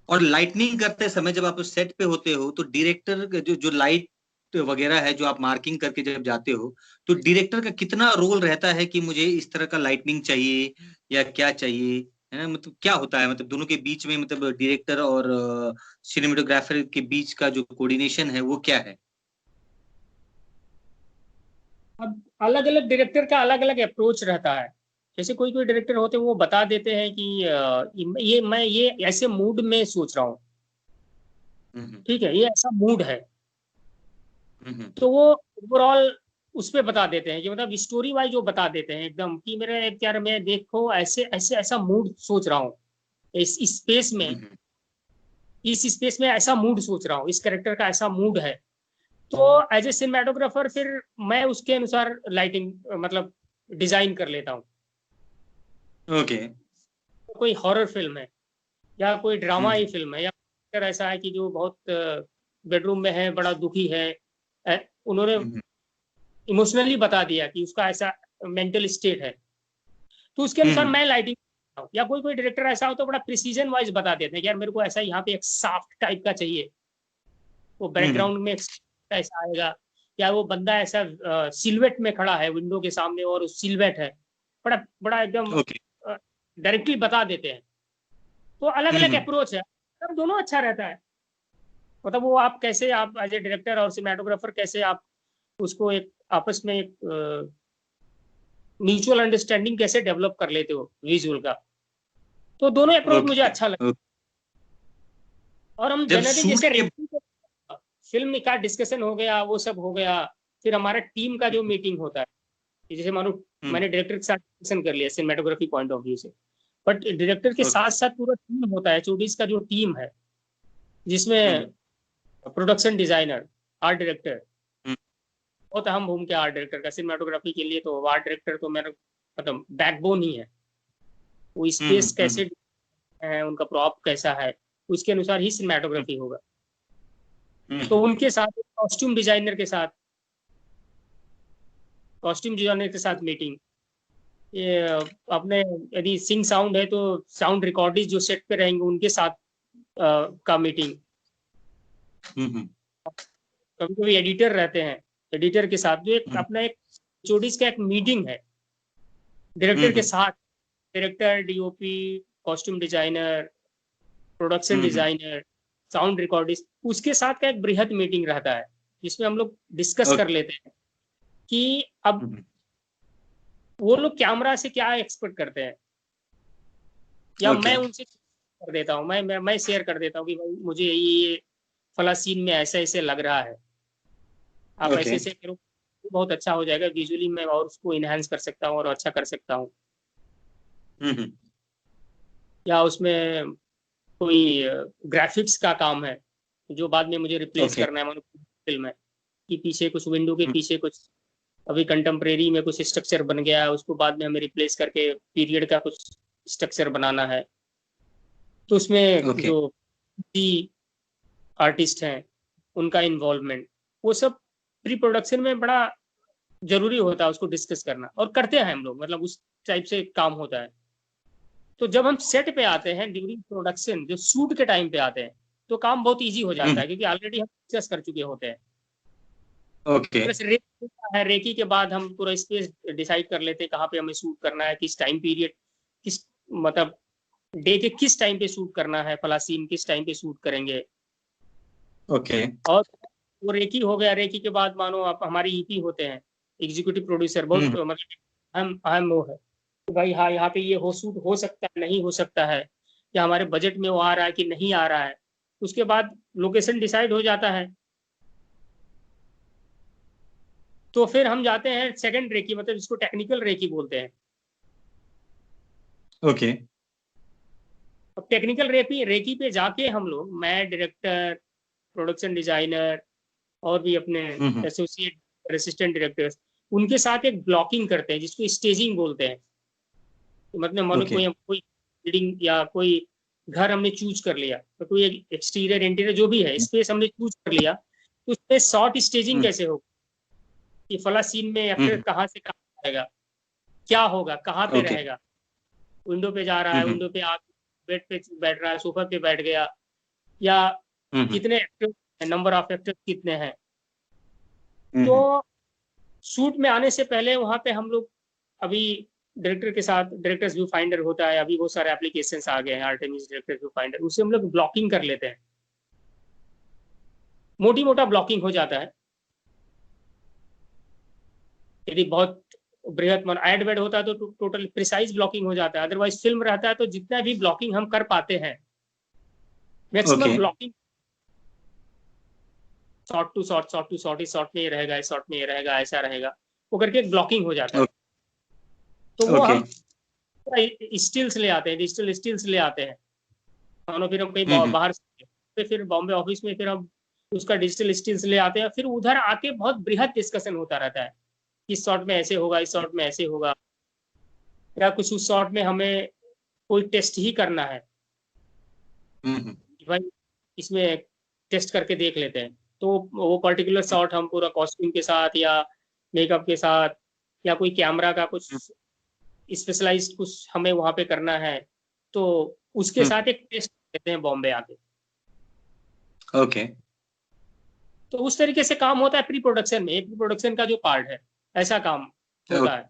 और लाइटनिंग करते समय जब आप सेट पे होते हो तो डायरेक्टर जो जो लाइट वगैरह है जो आप मार्किंग करके जब जाते हो, तो डायरेक्टर का कितना रोल रहता है कि मुझे इस तरह का लाइटनिंग चाहिए या क्या चाहिए, है ना? मतलब क्या होता है, मतलब दोनों के बीच में, मतलब डायरेक्टर और सिनेमेटोग्राफर के बीच का जो कोऑर्डिनेशन है वो क्या है? अब अलग अलग डायरेक्टर का अलग अलग अप्रोच रहता है। जैसे कोई कोई डायरेक्टर होते हैं वो बता देते हैं कि ये मैं ये ऐसे मूड में सोच रहा हूँ, ठीक है, ये ऐसा मूड है, तो वो ओवरऑल उस पे बता देते हैं, कि मतलब स्टोरी वाइज वो बता देते हैं एकदम, कि मेरे यार मैं देखो ऐसे ऐसे ऐसा मूड सोच रहा हूँ, इस स्पेस में, इस स्पेस में ऐसा मूड सोच रहा हूँ, इस कैरेक्टर का ऐसा मूड है। तो एज ए सिनेमेटोग्राफर फिर मैं उसके अनुसार लाइटिंग मतलब डिजाइन कर लेता हूँ। ओके। कोई हॉरर फिल्म है या कोई ड्रामा ही फिल्म है, या character ऐसा है कि जो बहुत बेडरूम में है, बड़ा दुखी है, उन्होंने इमोशनली बता दिया कि उसका ऐसा मेंटल स्टेट है, तो उसके अनुसार मैं लाइटिंग, या कोई कोई डायरेक्टर ऐसा हो तो बड़ा प्रिसीजन वाइज बता देते हैं कि यार मेरे को ऐसा यहाँ पे एक सॉफ्ट टाइप का चाहिए, वो बैकग्राउंड में ऐसा आएगा, या वो बंदा ऐसा सिलवेट में खड़ा है विंडो के सामने और सिलवेट है, बड़ा बड़ा एकदम ओके। डायरेक्टली बता देते हैं। तो अलग अलग अप्रोच है, तब दोनों अच्छा रहता है। मतलब वो आप कैसे, आप एज ए डायरेक्टर और सिनेमेटोग्राफर कैसे आप उसको एक आपस में एक म्यूचुअल अंडरस्टैंडिंग कैसे डेवलप कर लेते हो विजुअल का। तो दोनों अप्रोच मुझे ओके। अच्छा लगता है। और हम जब जनरली शूट जैसे के फिल्म का डिस्कशन हो गया, वो सब हो गया, फिर हमारा टीम का जो मीटिंग होता है, जैसे मानो मैंने डायरेक्टर के साथ डिस्कशन कर लिया सिनेमेटोग्राफी पॉइंट ऑफ व्यू से, बट डायरेक्टर के साथ साथ पूरा टीम होता है, चोडीज का जो टीम है, जिसमें प्रोडक्शन डिजाइनर, आर्ट डायरेक्टर, बहुत अहम भूमिका आर्ट डायरेक्टर का सिनेमेटोग्राफी के लिए। तो आर्ट डायरेक्टर तो मेरा मतलब बैकबोन ही है, वो स्पेस कैसे है, उनका प्रॉप कैसा है, उसके अनुसार ही सिनेमेटोग्राफी होगा। तो उनके साथ कॉस्ट्यूम डिजाइनर के साथ मीटिंग, ये अपने यदि सिंग साउंड है तो साउंड रिकॉर्डिस्ट जो सेट पे रहेंगे उनके साथ का मीटिंग। कभी कभी एडिटर रहते हैं, एडिटर के साथ जो एक अपना एक चोडीज का एक मीटिंग है डायरेक्टर के साथ, director, DOP, costume designer, production designer, sound recordist, उसके साथ का एक बृहद मीटिंग रहता है जिसमें हम लोग डिस्कस कर लेते हैं कि अब वो लोग कैमरा से क्या एक्सपेक्ट करते हैं, या मैं उनसे कर देता हूँ, मैं शेयर कर देता हूँ कि भाई मुझे ये फला सीन में ऐसे ऐसे लग रहा है, आप ऐसे ऐसे करो, बहुत अच्छा हो जाएगा विजुअली, मैं और उसको इनहेंस कर सकता हूँ और अच्छा कर सकता हूँ। या उसमें कोई ग्राफिक्स का काम है जो बाद में मुझे रिप्लेस करना है फिल्म में, कि पीछे कुछ विंडो के पीछे कुछ अभी कंटेम्प्रेरी में कुछ स्ट्रक्चर बन गया है, उसको बाद में हमें रिप्लेस करके पीरियड का कुछ स्ट्रक्चर बनाना है। तो उसमें जो आर्टिस्ट हैं उनका इन्वॉल्वमेंट, वो सब प्री प्रोडक्शन में बड़ा जरूरी होता है, उसको डिस्कस करना, और करते हैं हम लोग, मतलब उस टाइप से काम होता है। तो जब हम सेट पे आते हैं ड्यूरिंग प्रोडक्शन, जो शूट के टाइम पे आते हैं, तो काम बहुत इजी हो जाता है क्योंकि ऑलरेडी हम डिस्कस कर चुके होते हैं। प्लस रेकी के बाद हम पूरा स्पेस डिसाइड कर लेते हैं कहाँ पे हमें शूट करना है, किस टाइम पीरियड, किस मतलब डे के किस टाइम पे शूट करना है, फला सीन किस टाइम पे शूट करेंगे। और वो रेकी हो गया, रेकी के बाद मानो आप हमारी ईपी होते हैं, एग्जीक्यूटिव प्रोड्यूसर, बहुत मतलब अहम वो है तो भाई हाँ यहाँ पे ये हो शूट हो सकता है, नहीं हो सकता है, या हमारे बजट में वो आ रहा है कि नहीं आ रहा है। उसके बाद लोकेशन डिसाइड हो जाता है, तो फिर हम जाते हैं सेकंड रेकी, मतलब जिसको टेक्निकल रेकी बोलते हैं। अब टेक्निकल रेकी पे जाके हम लोग, मैं, डायरेक्टर, प्रोडक्शन डिजाइनर और भी अपने एसोसिएट असिस्टेंट डायरेक्टर्स, उनके साथ एक ब्लॉकिंग करते हैं जिसको स्टेजिंग बोलते हैं। तो मतलब मानो कोई बिल्डिंग या कोई घर हमने चूज कर लिया, तो कोई एक्सटीरियर इंटीरियर जो भी है स्पेस हमने चूज कर लिया, तो उसमें शॉर्ट स्टेजिंग कैसे होगा, कि फला सीन में एक्टर कहाँ से कहाँ आएगा, क्या होगा, कहाँ पे रहेगा, विंडो पे जा रहा है, विंडो पे बेड पे बैठ रहा है, सोफा पे बैठ गया, या कितने एक्टर, नंबर ऑफ एक्टर कितने हैं। तो शूट में आने से पहले वहां पे हम लोग अभी डायरेक्टर के साथ, डायरेक्टर्स व्यू फाइंडर होता है, अभी बहुत सारे एप्लीकेशंस आ गए हैं, आर्टेमिस डायरेक्टर व्यू फाइंडर, उससे हम लोग ब्लॉकिंग कर लेते हैं, मोटी मोटा ब्लॉकिंग हो जाता है। यदि बहुत बृहद मन एड वेड होता है तो टोटल प्रिसाइज ब्लॉकिंग हो जाता है, अदरवाइज फिल्म रहता है तो जितना भी ब्लॉकिंग हम कर पाते हैं, maximum blocking shot to shot, इस शॉर्ट में ये रहेगा, इस शॉर्ट में ये रहेगा, ऐसा रहेगा, वो करके ब्लॉकिंग हो जाता है। तो वो हम स्टिल्स ले आते हैं, डिजिटल स्टिल्स ले आते हैं, मानो फिर हम कहीं बाहर से, फिर बॉम्बे ऑफिस में फिर हम उसका डिजिटल स्टिल्स ले आते हैं, फिर उधर आके बहुत बृहद डिस्कशन होता रहता है, इस शॉट में ऐसे होगा, इस शॉट में ऐसे होगा, या कुछ उस शॉट में हमें कोई टेस्ट ही करना है, भाई इसमें टेस्ट करके देख लेते हैं, तो वो पर्टिकुलर शॉट हम पूरा कॉस्ट्यूम के साथ या मेकअप के साथ या कोई कैमरा का कुछ स्पेशलाइज्ड कुछ हमें वहां पे करना है, तो उसके साथ एक टेस्ट देते हैं बॉम्बे आके। तो उस तरीके से काम होता है प्री प्रोडक्शन में, प्री प्रोडक्शन का जो पार्ट है, ऐसा काम होता है।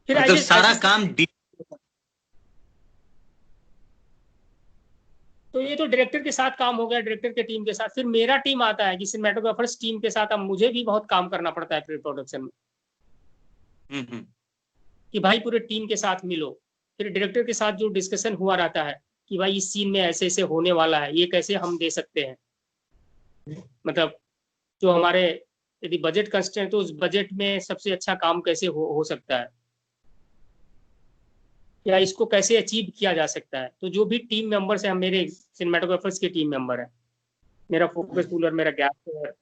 फिर मतलब सारा काम तो ये तो डायरेक्टर के साथ काम हो गया, डायरेक्टर के टीम के साथ। फिर मेरा टीम आता है कि सिनेमेटोग्राफर्स टीम के साथ अब मुझे भी बहुत काम करना पड़ता है प्री प्रोडक्शन में, कि भाई पूरे टीम के साथ मिलो। फिर डायरेक्टर के साथ जो डिस्कशन हुआ रहता है कि भाई इस सीन में ऐसे ऐसे होने वाला है, ये कैसे हम दे सकते हैं, मतलब जो हमारे यदि बजट कंस्ट्रेंट तो उस बजट में सबसे अच्छा काम कैसे हो सकता है, या इसको कैसे अचीव किया जा सकता है। तो जो भी टीम मेंबर्स है, मेरे सिनेमेटोग्राफर्स के टीम मेंबर है, मेरा फोकस पुलर, मेरा गैप,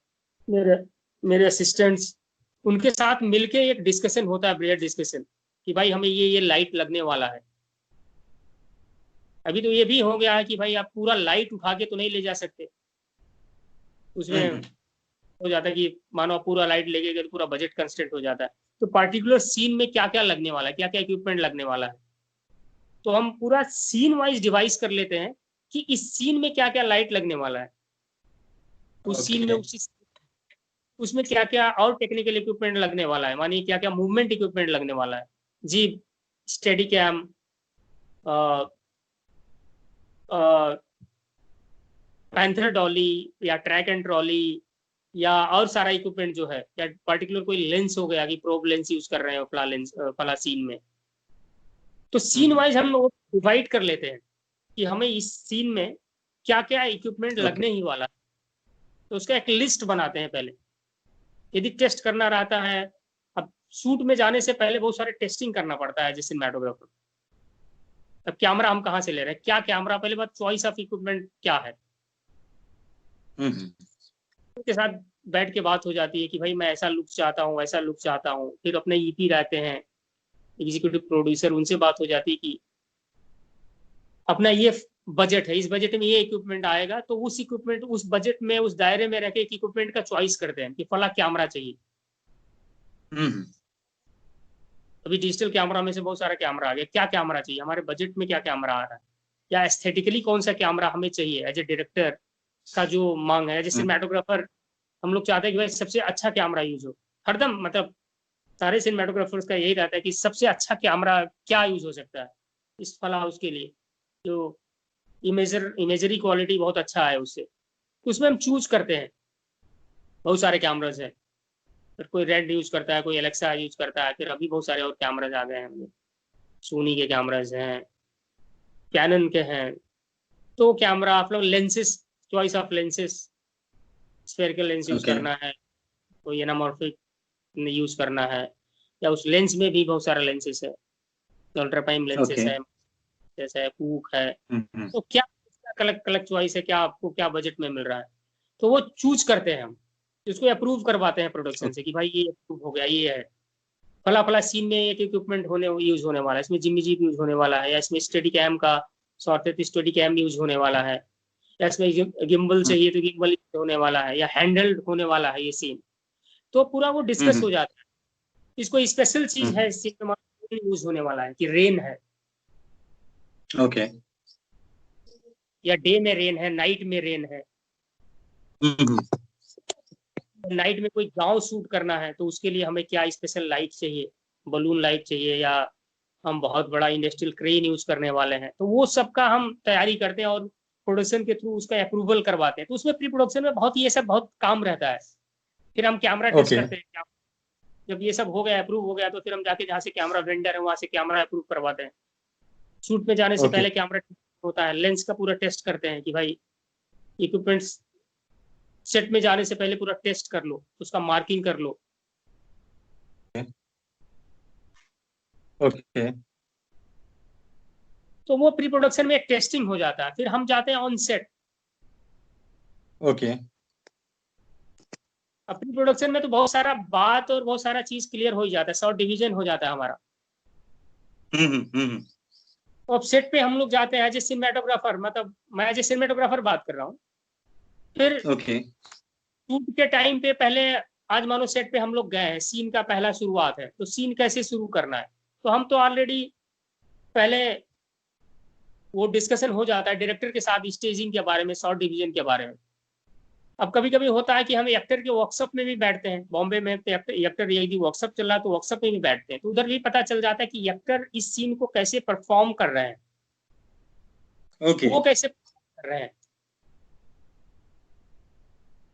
मेरे असिस्टेंट्स, उनके साथ मिलके एक डिस्कशन होता है, ब्रेड डिस्कशन, कि भाई हमें ये लाइट लगने वाला है। अभी तो ये भी हो गया है कि भाई आप पूरा लाइट उठा के तो नहीं ले जा सकते, उसमें हो जाता है कि मानो आप पूरा लाइट लेके गए तो पूरा बजट कंस्टेंट हो जाता है। तो पर्टिकुलर सीन में क्या क्या लगने वाला है, क्या क्या इक्विपमेंट लगने वाला है, तो हम पूरा सीन वाइज डिवाइस कर लेते हैं कि इस सीन में क्या क्या लाइट लगने वाला है, उस सीन में उसमें क्या क्या और टेक्निकल इक्विपमेंट लगने वाला है, मानिए क्या क्या मूवमेंट इक्विपमेंट लगने वाला है, जी स्टेडी कैम, पैंथर डॉली या ट्रैक एंड ट्रॉली या और सारा इक्विपमेंट जो है, या पर्टिकुलर कोई लेंस हो गया कि प्रोब लेंस यूज कर रहे हो फला लेंस फला सीन में, तो सीन वाइज हम लोग डिवाइड कर लेते हैं कि हमें इस सीन में क्या क्या इक्विपमेंट लगने ही वाला है। तो उसका एक लिस्ट बनाते हैं पहले, यदि टेस्ट करना रहता है। अब शूट में जाने से पहले बहुत सारे टेस्टिंग करना पड़ता है जैसे सिनेमेटोग्राफर। अब कैमरा हम कहाँ से ले रहे हैं, क्या कैमरा, पहले बात चॉइस ऑफ इक्विपमेंट क्या है, के साथ बैठ के बात हो जाती है कि भाई मैं ऐसा लुक चाहता हूँ, ऐसा लुक चाहता हूँ। फिर अपने ईपी रहते हैं, एग्जीक्यूटिव प्रोड्यूसर, उनसे बात हो जाती है कि अपना ये बजट है, इस बजट में ये इक्विपमेंट आएगा, तो उस इक्विपमेंट, उस बजट में, उस दायरे में रह के इक्विपमेंट का चॉइस करते हैं कि फला कैमरा चाहिए। अभी डिजिटल कैमरा में से बहुत सारा कैमरा आ गया, क्या कैमरा चाहिए, हमारे बजट में क्या कैमरा आ रहा है, या एस्थेटिकली कौन सा कैमरा हमें चाहिए एज ए डायरेक्टर का जो मांग है। जैसे सिनेमेटोग्राफर हम लोग चाहते हैं कि भाई सबसे अच्छा कैमरा यूज हो हरदम, मतलब सारे सिनेमेटोग्राफर्स का यही रहता है कि सबसे अच्छा कैमरा क्या यूज हो सकता है इस फला हाउस के लिए, जो इमेजरी क्वालिटी बहुत अच्छा है उससे, उसमें हम चूज करते हैं। बहुत सारे कैमराज हैं, फिर कोई रेड यूज करता है, कोई एलेक्सा यूज करता है, फिर अभी बहुत सारे और कैमराज आ गए हैं, सोनी के कैमराज हैं, कैनन के हैं। तो कैमरा आप लोग lenses, choice of lenses, spherical lens use करना है, कोई एनामॉर्फिक यूज करना है, या उस लेंस में भी बहुत सारे लेंसेज है, अल्ट्रापाइम लेंसेज है, जैसे कूक है। तो क्या कलर कलर चॉइस है, क्या आपको क्या बजट में मिल रहा है, तो वो चूज करते हैं हम, इसको अप्रूव करवाते हैं प्रोडक्शन से कि भाई ये अप्रूव हो गया, ये है फला फला सीन में एक इक्विपमेंट यूज होने वाला है, इसमें जिम्मी जीप यूज होने वाला है, या इसमें स्टडी कैम का सॉफ्टवेयर स्टडी कैम यूज होने वाला है, या इसमें गिम्बल चाहिए तो गिम्बल यूज होने वाला है, या हैंडल्ड होने वाला है ये सीन। तो पूरा वो डिस्कस हो जाता है। इसको स्पेशल चीज है इस सीन में यूज होने वाला है कि रेन है, या डे में रेन है, नाइट में रेन है। नाइट में कोई गांव शूट करना है तो उसके लिए हमें क्या स्पेशल लाइट चाहिए, बलून लाइट चाहिए, या हम बहुत बड़ा इंडस्ट्रियल क्रेन यूज करने वाले हैं, तो वो सब का हम तैयारी करते हैं और प्रोडक्शन के थ्रू उसका अप्रूवल करवाते हैं। तो उसमें प्री प्रोडक्शन में बहुत ये सब बहुत काम रहता है। फिर हम कैमरा टेस्ट करते हैं, जब ये सब हो गया, अप्रूव हो गया, तो फिर हम जाके जहाँ से कैमरा वेंडर है वहां से कैमरा अप्रूव करवाते हैं। शूट में जाने से पहले कैमरा होता है, लेंस का पूरा टेस्ट करते हैं कि भाई इक्विपमेंट्स सेट में जाने से पहले पूरा टेस्ट कर लो, उसका मार्किंग कर लो। तो वो प्री प्रोडक्शन में एक टेस्टिंग हो जाता है, फिर हम जाते हैं ऑन सेट। अब प्री प्रोडक्शन में तो बहुत सारा बात और बहुत सारा चीज क्लियर हो ही जाता है, शॉर्ट डिवीजन हो जाता है हमारा। तो अब सेट पे हम लोग जाते हैं एज ए सिनेमेटोग्राफर, मतलब मैं एज ए सिनेमेटोग्राफर बात कर रहा हूँ। फिर शूट के टाइम पे पहले, आज मानो सेट पे हम लोग गए हैं, सीन का पहला शुरुआत है, तो सीन कैसे शुरू करना है, तो हम तो ऑलरेडी पहले वो डिस्कशन हो जाता है डायरेक्टर के साथ स्टेजिंग के बारे में, शॉर्ट डिवीजन के बारे में। अब कभी कभी होता है कि हम एक्टर के वर्कशॉप में भी बैठते हैं, बॉम्बे में एक्टर यदि वर्कशॉप चल रहा है तो वर्कशॉप में भी बैठते हैं, तो उधर भी पता चल जाता है कि एक्टर इस सीन को कैसे परफॉर्म कर रहे हैं, वो कैसे कर रहे हैं।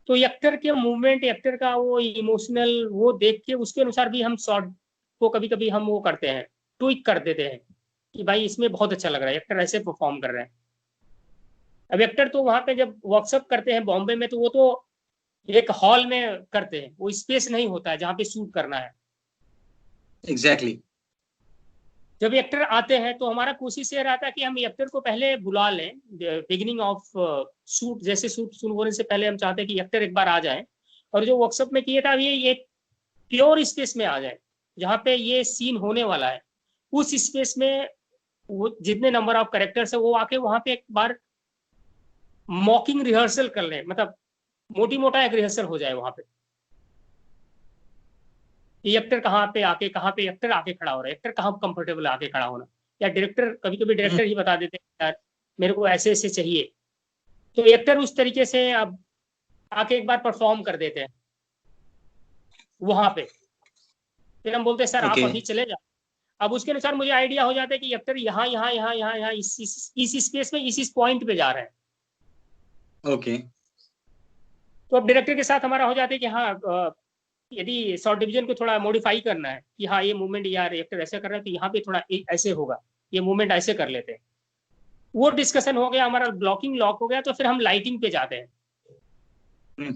तो एक्टर के मूवमेंट, एक्टर का वो इमोशनल, वो देख के उसके अनुसार भी हम शॉर्ट को कभी कभी हम वो करते हैं, ट्विक कर देते हैं कि भाई इसमें बहुत अच्छा लग रहा है, एक्टर ऐसे परफॉर्म कर रहे हैं। अब एक्टर तो वहां पे जब वर्कशॉप करते हैं बॉम्बे में, तो वो तो एक हॉल में करते हैं, वो स्पेस नहीं होता है जहाँ पे शूट करना है। एग्जैक्टली। जब एक्टर आते हैं तो हमारा कोशिश ये रहता है कि हम एक्टर को पहले बुला लें बिगिनिंग ऑफ शूट, जैसे शूट शुरू होने से पहले हम चाहते हैं कि एक्टर एक बार आ जाए, और जो वर्कशॉप में किया था ये प्योर स्पेस में आ जाए जहाँ पे ये सीन होने वाला है। उस स्पेस में वो जितने नंबर ऑफ कैरेक्टर्स है वो आके वहां पे एक बार मॉकिंग रिहर्सल कर लें, मतलब मोटी मोटा एक रिहर्सल हो जाए वहां पे, एक्टर कहाँ पे एक्टर आके खड़ा हो रहा है, एक्टर कहाँ कंफर्टेबल आके खड़ा होना, या डायरेक्टर, कभी कभी डायरेक्टर ही बता देते हैं यार मेरे को ऐसे ऐसे चाहिए, तो एक्टर उस तरीके से अब आके एक बार परफॉर्म कर देते हैं वहां पे। फिर हम बोलते हैं सर आप अभी चले जाओ, अब उसके अनुसार मुझे आइडिया हो जाता है कि एक्टर यहाँ यहाँ यहाँ यहाँ यहाँ इस स्पेस में इस पॉइंट पे जा रहे हैं। ओके। तो अब डायरेक्टर के साथ हमारा हो जाता है कि हाँ यदि शॉर्ट डिवीजन को थोड़ा मॉडिफाई करना है कि हाँ ये मूवमेंट यार एक्टर ऐसे कर रहा है तो यहाँ पे थोड़ा ऐसे होगा, ये मूवमेंट ऐसे कर लेते हैं। वो डिस्कशन हो गया, हमारा ब्लॉकिंग लॉक हो गया, तो फिर हम लाइटिंग पे जाते हैं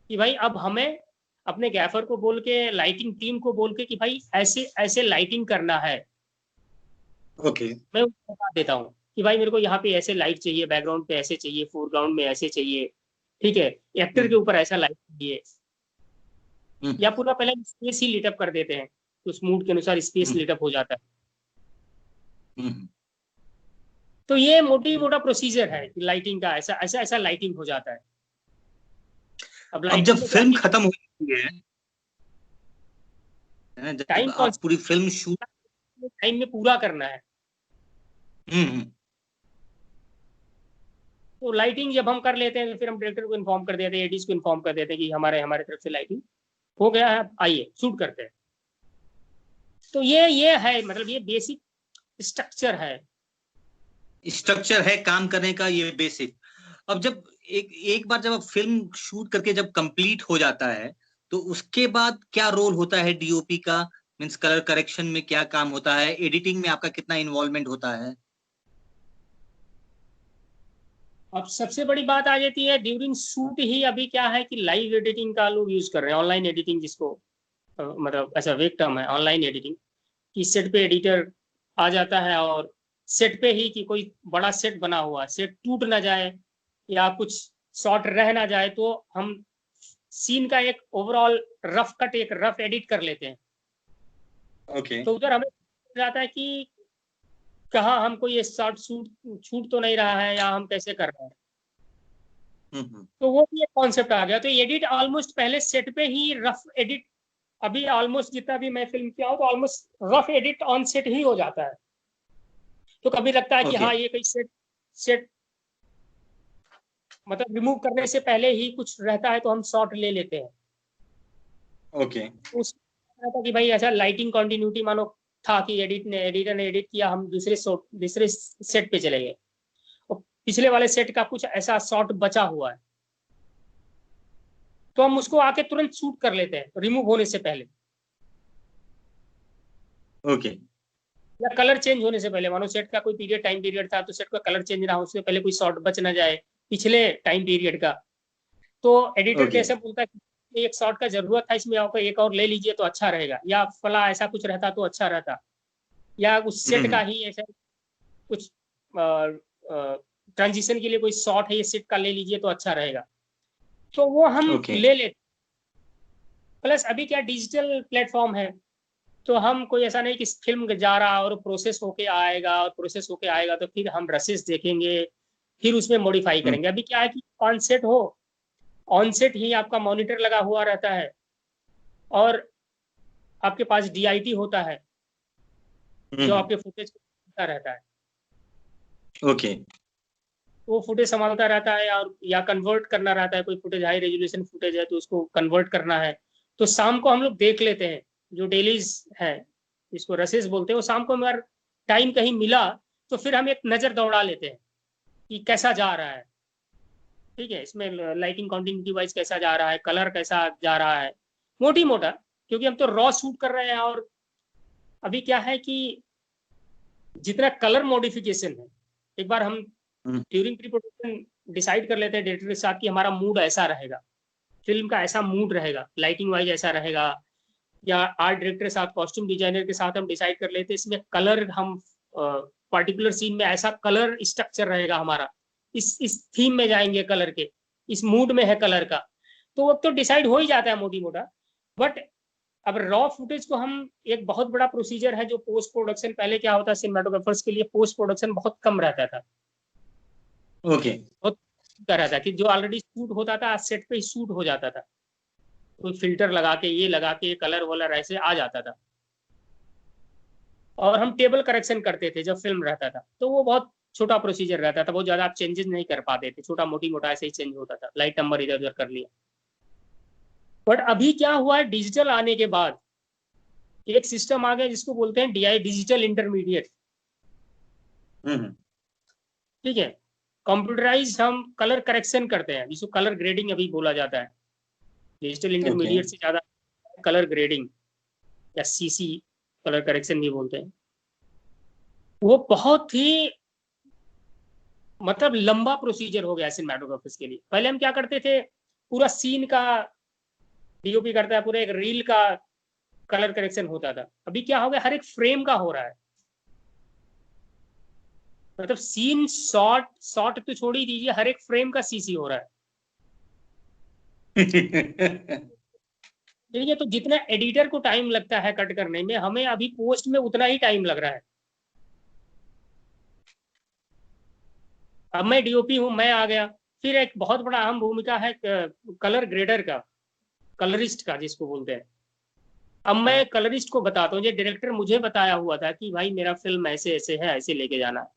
कि भाई अब हमें अपने गैफर को बोल के, लाइटिंग टीम को बोल के कि भाई ऐसे ऐसे लाइटिंग करना है। ओके। मैं उसको बता देता हूँ कि भाई मेरे को यहाँ पे ऐसे लाइट चाहिए, बैकग्राउंड पे ऐसे चाहिए, फोरग्राउंड में ऐसे चाहिए, ठीक है, एक्टर के ऊपर ऐसा लाइट चाहिए, या पूरा पहले स्पेस ही लीटअप कर देते हैं, तो उस मूड के अनुसार स्पेस लीटअप हो जाता है। तो ये मोटी मोटा प्रोसीजर है लाइटिंग का, ऐसा ऐसा ऐसा लाइटिंग हो जाता है। अब जब फिल्म खत्म हो जाती है, टाइम आप पूरी फिल्म शूट टाइम में पूरा करना है। तो लाइटिंग जब हम कर लेते हैं तो फिर हम डायरेक्टर को इन्फॉर्म कर देते हैं, एडीज को इन्फॉर्म कर देते हैं कि हमारे तरफ से लाइटिंग हो गया है, आइए शूट करते हैं। तो ये है, मतलब ये बेसिक स्ट्रक्चर है काम करने का, ये बेसिक। अब जब एक बार जब फिल्म शूट करके जब कंप्लीट हो जाता है तो उसके बाद क्या रोल होता है डीओपी का? मींस कलर करेक्शन में क्या काम होता है, एडिटिंग में आपका कितना इन्वॉल्वमेंट होता है? अब सबसे बड़ी बात आ जाती है ड्यूरिंग शूट ही। अभी क्या है कि लाइव एडिटिंग का लोग यूज कर रहे हैं, ऑनलाइन एडिटिंग जिसको मतलब ऐसा वेक टर्म है ऑनलाइन एडिटिंग, कि सेट पे एडिटर आ जाता है और सेट पे ही कि कोई बड़ा सेट बना हुआ, सेट टूट ना जाए या कुछ शॉट रह ना जाए, तो हम सीन का एक ओवरऑल रफ कट, एक रफ एडिट कर लेते हैं। ओके। तो उधर हमें जाता है कि कहाँ हमको ये शॉट छूट तो नहीं रहा है या हम कैसे कर रहे हैं। तो वो भी एक कॉन्सेप्ट आ गया। तो एडिट ऑलमोस्ट पहले सेट पे ही रफ एडिट, अभी ऑलमोस्ट जितना भी मैं फिल्म किया हूँ तो almost rough edit on set ही हो जाता है। तो कभी लगता है कि हाँ ये कोई सेट मतलब रिमूव करने से पहले ही कुछ रहता है तो हम शॉट ले लेते हैं। ओके। उस कि भाई ऐसा लाइटिंग कंटिन्यूटी मानो था कि एडिटर ने एडिट किया, हम दूसरे सेट पे चले गए और पिछले वाले सेट का कुछ ऐसा शॉट बचा हुआ है तो हम उसको आके तुरंत शूट कर लेते हैं रिमूव होने से पहले। ओके। या कलर चेंज होने से पहले, मानो सेट का कोई पीरियड टाइम पीरियड था तो सेट का कलर चेंज रहा, उससे पहले कोई शॉट बच ना जाए पिछले टाइम पीरियड का, तो एडिटर जैसे बोलता है कि एक शॉट का जरूरत था इसमें आपको एक और ले लीजिए तो अच्छा रहेगा, या फला ऐसा कुछ रहता तो अच्छा रहता, या उस सेट का ही ऐसा कुछ ट्रांजिशन के लिए कोई शॉट है ये सेट का ले लीजिए तो अच्छा रहेगा, तो वो हम ले लेते। प्लस अभी क्या डिजिटल प्लेटफॉर्म है तो हम कोई ऐसा नहीं कि फिल्म जा रहा और प्रोसेस होके आएगा और प्रोसेस होके आएगा तो फिर हम रसेस देखेंगे फिर उसमें मॉडिफाई करेंगे। अभी क्या है कि ऑन सेट हो, ऑन सेट ही आपका मॉनिटर लगा हुआ रहता है और आपके पास DIT होता है जो आपके फुटेज को संभालता रहता है। ओके। वो फुटेज संभालता रहता है और या कन्वर्ट करना रहता है, कोई फुटेज हाई रेजोल्यूशन फुटेज है तो उसको कन्वर्ट करना है, तो शाम को हम लोग देख लेते हैं जो डेलीज है इसको रसेस बोलते हैं। वो शाम को अगर टाइम कहीं मिला तो फिर हम एक नजर दौड़ा लेते हैं कि कैसा जा रहा है, ठीक है, इसमें लाइटिंग कंटिन्यूटी वाइज कैसा जा रहा है, कलर कैसा जा रहा है, मोटी मोटा, क्योंकि हम तो रॉ शूट कर रहे हैं। और अभी क्या है कि जितना कलर मॉडिफिकेशन है, एक बार हम ड्यूरिंग प्री प्रोडक्शन डिसाइड कर लेते हैं डायरेक्टर के साथ कि हमारा मूड ऐसा रहेगा, फिल्म का ऐसा मूड रहेगा, लाइटिंग वाइज ऐसा रहेगा, या आर्ट डायरेक्टर के साथ, कॉस्ट्यूम डिजाइनर के साथ हम डिसाइड कर लेते हैं इसमें कलर, हम पर्टिकुलर सीन में ऐसा कलर स्ट्रक्चर रहेगा हमारा, इस थीम में जाएंगे कलर के, इस मूड में है कलर का, तो अब तो डिसाइड हो ही जाता है मोटी मोटा। बट अब रॉ फुटेज को हम, एक बहुत बड़ा प्रोसीजर है जो पोस्ट प्रोडक्शन, पहले क्या होता है सिनेमेटोग्राफर्स के लिए पोस्ट प्रोडक्शन बहुत कम रहता था। ओके। बहुत कम रहता था कि जो ऑलरेडी शूट होता था सेट पे ही शूट हो जाता था, कोई फिल्टर लगा के ये लगा के कलर वलर ऐसे आ जाता था, और हम टेबल करेक्शन करते थे जब फिल्म रहता था, तो वो बहुत छोटा प्रोसीजर रहता था, बहुत ज्यादा आप चेंजेस नहीं कर पाते थे, छोटा मोटी मोटा ऐसे ही चेंज होता था, लाइट नंबर इधर उधर कर लिया। बट अभी क्या हुआ है डिजिटल आने के बाद एक सिस्टम आ गया जिसको बोलते हैं DI, डिजिटल इंटरमीडिएट। ठीक है, कंप्यूटराइज हम कलर करेक्शन करते हैं, जिसको कलर ग्रेडिंग अभी बोला जाता है। डिजिटल इंटरमीडिएट से ज्यादा कलर ग्रेडिंग या CC कलर करेक्शन भी बोलते हैं। वो बहुत ही मतलब लंबा प्रोसीजर हो गया सिनेमैटोग्राफर्स के लिए। पहले हम क्या करते थे, पूरा सीन का DOP करता है, पूरा एक रील का कलर करेक्शन होता था। अभी क्या हो गया, हर एक फ्रेम का हो रहा है। मतलब सीन शॉट तो छोड़ ही दीजिए, हर एक फ्रेम का CC हो रहा है। ठीक है, तो जितना एडिटर को टाइम लगता है कट करने में, हमें अभी पोस्ट में उतना ही टाइम लग रहा है। अब मैं DOP हूं, मैं आ गया, फिर एक बहुत बड़ा अहम भूमिका है कलर ग्रेडर का, कलरिस्ट का जिसको बोलते हैं। अब मैं कलरिस्ट को बताता हूँ, ये डायरेक्टर मुझे बताया हुआ था कि भाई मेरा फिल्म ऐसे ऐसे है, ऐसे लेके जाना है।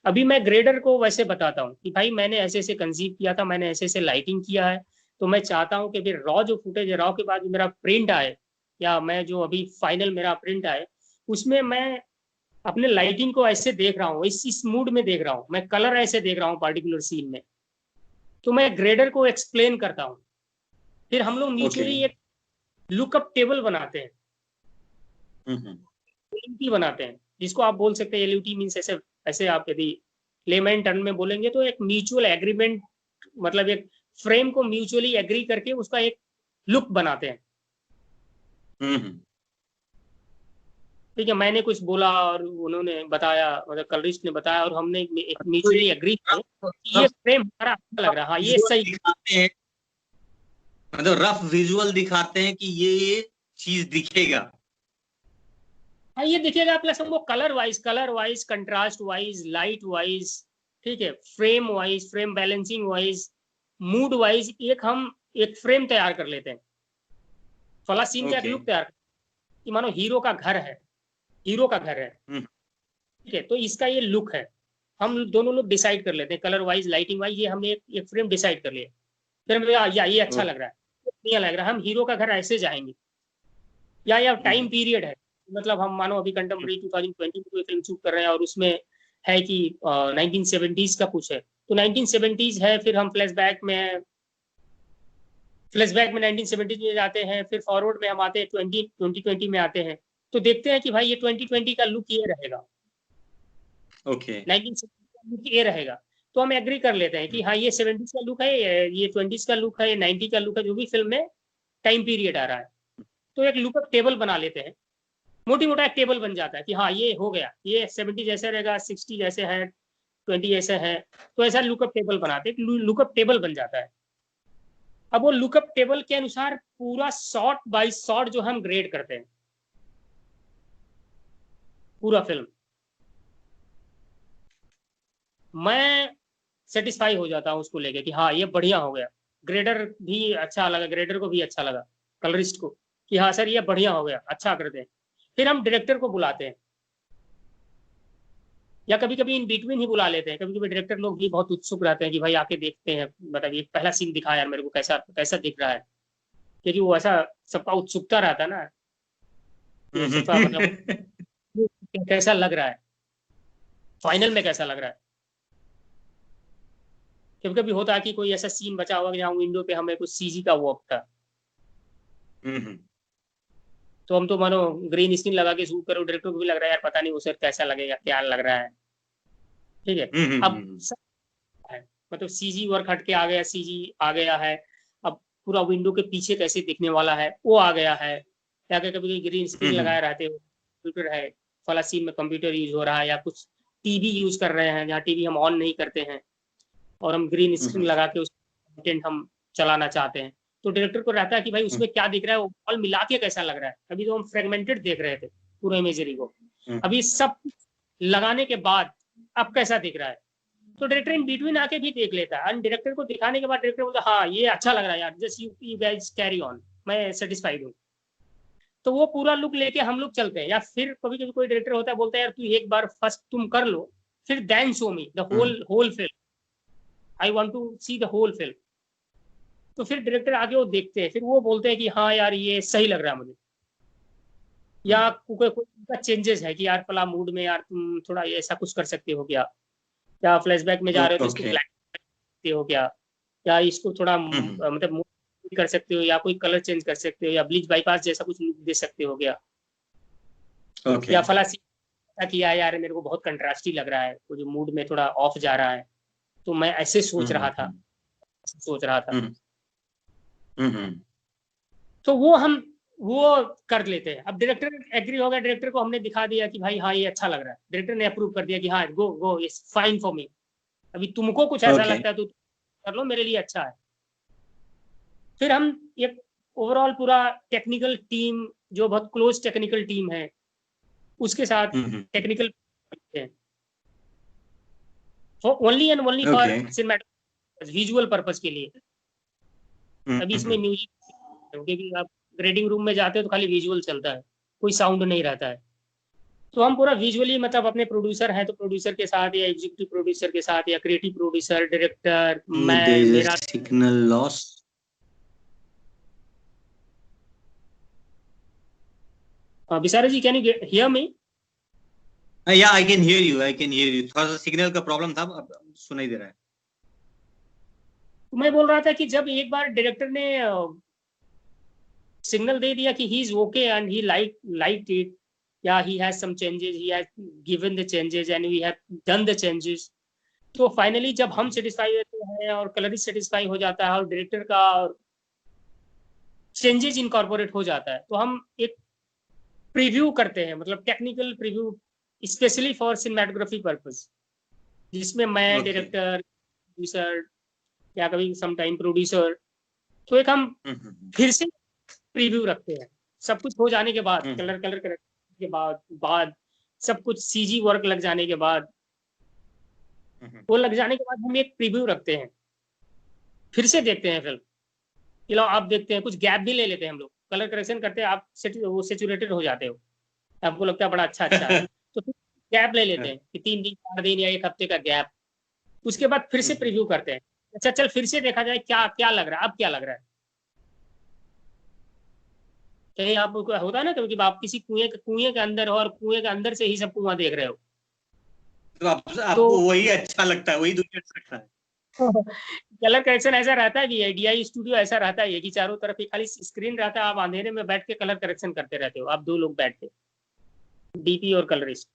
अभी मैं ग्रेडर को वैसे बताता हूँ कि भाई मैंने ऐसे ऐसे कंसीव किया था, मैंने ऐसे ऐसे लाइटिंग किया है, तो मैं चाहता हूँ कि फिर रॉ जो फुटेज है, रॉ के बाद मेरा प्रिंट आए, या मैं जो अभी फाइनल मेरा प्रिंट आए, उसमें मैं अपने लाइटिंग को ऐसे देख रहा हूँ, इस मूड में देख रहा हूँ, मैं कलर ऐसे देख रहा हूँ पार्टिकुलर सीन में। तो मैं ग्रेडर को एक्सप्लेन करता हूँ। फिर हम लोग म्यूचुअली एक लुकअप टेबल बनाते हैं, LUT बनाते हैं, जिसको आप बोल सकते हैं LUT मीन्स ऐसे ऐसे आप यदि लेमैन टर्म में बोलेंगे तो एक म्यूचुअल एग्रीमेंट, मतलब एक फ्रेम को म्यूचुअली एग्री करके उसका एक लुक बनाते हैं। ठीक है, मैंने कुछ बोला और उन्होंने बताया, मतलब कलरिस्ट ने बताया, और हमने एक म्यूचुअली एग्री किया कि ये फ्रेम हमारा अच्छा लग रहा है, हाँ ये सही दिखाते हैं, मतलब रफ विजुअल दिखाते हैं कि ये चीज दिखेगा, हाँ ये दिखेगा, प्लस हमको colour wise, contrast wise, light wise, ठीक है, frame wise, frame balancing wise, mood wise, हम एक फ्रेम तैयार कर लेते हैं। फला सीन का एक लुक तैयार कि मानो हीरो का घर है, ठीक है, तो इसका ये लुक है। हम दोनों लोग डिसाइड कर लेते हैं कलर वाइज, लाइटिंग वाइज, ये हमने एक फ्रेम डिसाइड कर लिया। फिर हमें या ये अच्छा लग रहा है, नहीं लग रहा है, हम हीरो का घर ऐसे जाएंगे, या टाइम पीरियड है, मतलब हम मानो अभी कंटेम्प्रेरी 2020 में कोई फिल्म शूट कर रहे हैं और उसमें है कि 1970s का कुछ है, तो 1970s है, फिर हम फ्लैशबैक में 1970s में जाते हैं, फिर फॉरवर्ड में हम आते हैं 2020 में आते हैं, तो देखते हैं कि भाई ये 2020 का लुक ये रहेगा, 1970 का लुक ये रहेगा। तो हम एग्री कर लेते हैं कि हाँ ये 70s का लुक है, ये 20s का लुक है, ये 90 का लुक है, जो भी फिल्म में टाइम पीरियड आ रहा है। तो एक लुकअप टेबल बना लेते हैं, मोटी मोटा एक टेबल बन जाता है कि हाँ ये हो गया, ये 70 जैसे रहेगा, 60 जैसे है, 20 जैसे है, तो ऐसा लुकअप टेबल बनाते हैं, लुकअप टेबल बन जाता है। अब वो लुकअप टेबल के अनुसार पूरा शॉट बाय शॉट जो हम ग्रेड करते हैं, पूरा फिल्म, मैं सेटिस्फाई हो जाता हूँ उसको लेके कि हाँ ये बढ़िया हो गया। ग्रेडर भी अच्छा लगा, ग्रेडर को भी अच्छा लगा, कलरिस्ट को, कि हाँ सर ये बढ़िया हो गया, अच्छा करते हैं। फिर हम डायरेक्टर को बुलाते हैं, या कभी कभी इन बिटवीन ही बुला लेते हैं। कभी कभी डायरेक्टर लोग भी बहुत उत्सुक रहते हैं कि भाई आके देखते हैं, मतलब ये पहला सीन दिखा यार मेरे को, कैसा कैसा दिख रहा है, क्योंकि वो ऐसा सबका उत्सुकता रहता है ना, कि सबका मतलब कैसा लग रहा है, फाइनल में कैसा लग रहा है। कभी कभी होता है कि कोई ऐसा सीन बचा हुआ जहाँ विंडो पे हमें कुछ CG का वर्क था, तो हम तो मानो ग्रीन स्क्रीन लगा के शूट करो, डायरेक्टर को भी लग रहा है यार पता नहीं वो सर कैसा लगेगा, क्या लग रहा है। ठीक है, अब है, मतलब CG वर्क हट के आ गया, CG आ गया है। अब पूरा विंडो के पीछे कैसे दिखने वाला है वो आ गया है, या कभी ग्रीन स्क्रीन लगाए रहते हो, कंप्यूटर है, फला सीन में कंप्यूटर यूज हो रहा है, या कुछ टीवी यूज कर रहे हैं जहाँ टीवी हम ऑन नहीं करते हैं, और हम ग्रीन स्क्रीन लगा के उस कंटेंट हम चलाना चाहते हैं। तो डायरेक्टर को रहता है कि भाई उसमें क्या दिख रहा है, वो ऑल मिला के कैसा लग रहा है। अभी तो हम फ्रेगमेंटेड देख रहे थे पूरा इमेजरी को, अभी सब लगाने के बाद अब कैसा दिख रहा है, तो डायरेक्टर इन बिटवीन आके भी देख लेता है, एंड डायरेक्टर को दिखाने के बाद डायरेक्टर बोलता है हाँ ये अच्छा लग रहा है यार, just you guys carry on, मैं सेटिस्फाइड हूँ। तो वो पूरा लुक लेके हम लोग चलते हैं, या फिर कभी कभी कोई डायरेक्टर होता है, बोलता है यार तू एक बार फर्स्ट तुम कर लो, फिर then show me the whole film, I want to see the whole film. तो फिर डायरेक्टर आगे वो देखते हैं, फिर वो बोलते हैं कि हाँ यार ये सही लग रहा है मुझे, या कोई कोई चेंजेस है कि यार फला मूड में यार तुम थोड़ा ऐसा कुछ कर सकते हो क्या, या फ्लैशबैक में जा रहे हो तो इसको ओके। ब्लैक कर सकते हो क्या, या इसको थोड़ा मतलब mood कर सकते हो, या कोई कलर चेंज कर सकते हो, या ब्लीच बाईपास जैसा कुछ लुक दे सकते हो क्या, ओके। या फला सीन किया यार मेरे को बहुत कंट्रास्टी लग रहा है, वो जो मूड में थोड़ा ऑफ जा रहा है, तो मैं ऐसे सोच रहा था, सोच रहा था। तो वो कर लेते हैं। अब डायरेक्टर एग्री हो गया, डायरेक्टर को हमने दिखा दिया कि भाई हाँ ये अच्छा लग रहा है, डायरेक्टर ने अप्रूव कर दिया कि हाँ go go it's fine for me, अभी तुमको कुछ ऐसा ओके। लगता है तो कर लो, मेरे लिए अच्छा है। फिर हम एक ओवरऑल पूरा टेक्निकल टीम, जो बहुत क्लोज टेक्निकल टीम है, उसके साथ technical only and only for okay. Cinematic visual purpose के लिए। अभी इसमें म्यूजिक, क्योंकि आप ग्रेडिंग रूम में जाते हो तो खाली विजुअल चलता है, कोई साउंड नहीं रहता है। तो हम पूरा विजुअली, मतलब अपने प्रोड्यूसर हैं तो प्रोड्यूसर के साथ, या एग्जीक्यूटिव प्रोड्यूसर के साथ, या क्रिएटिव प्रोड्यूसर, डायरेक्टर, मैं, मेरा signal loss. Vishara ji, can you hear me? Yeah I can hear you, I can hear you. थोड़ा सा सिग्नल का प्रॉब्लम था, अब सुनाई दे रहा है। तो मैं बोल रहा था कि जब एक बार डायरेक्टर ने सिग्नल दे दिया कि he is okay and he like it, yeah he has some changes, he has given the changes and we have done the changes, तो फाइनली जब हम सेटिस्फाई होते हैं और कलरिस्ट सेटिस्फाई हो जाता है और डायरेक्टर का चेंजेस इनकॉर्पोरेट हो जाता है, तो हम एक प्रीव्यू करते हैं, मतलब technical preview specially for cinematography purpose, जिसमें मैं, ओके। डायरेक्टर, प्रोड्यूसर, या कभी सम टाइम प्रोड्यूसर, तो एक हम फिर से प्रीव्यू रखते हैं। सब कुछ हो जाने के बाद, कलर करेक्शन के बाद सब कुछ सीजी वर्क लग जाने के बाद, वो लग जाने के बाद हम एक प्रीव्यू रखते हैं, फिर से देखते हैं फिल्म। चलो आप देखते हैं, कुछ गैप भी ले लेते हैं हम लोग, कलर करेक्शन करते हैं, आप वो सेचुरेटेड हो जाते हो, आपको लगता है बड़ा अच्छा है, तो फिर गैप ले लेते हैं कि 3 दिन 4 दिन या 1 हफ्ते का गैप, उसके बाद फिर से प्रीव्यू करते हैं। अच्छा चल फिर से देखा जाए क्या क्या लग रहा है, अब क्या लग रहा है। कहीं आप होता है ना कभी, आप किसी कुएं के अंदर हो और कुएं के अंदर से ही सब कुआं देख रहे हो, तो आपको तो वही अच्छा लगता है, वही दुनिया अच्छा लगता है। कलर करेक्शन ऐसा रहता है भी, डीआई स्टूडियो ऐसा रहता है कि चारों तरफ एक खाली स्क्रीन रहता है, आप अंधेरे में बैठ के कलर करेक्शन करते रहते हो, आप 2 लोग बैठ के, डीपी और कलरिस्ट,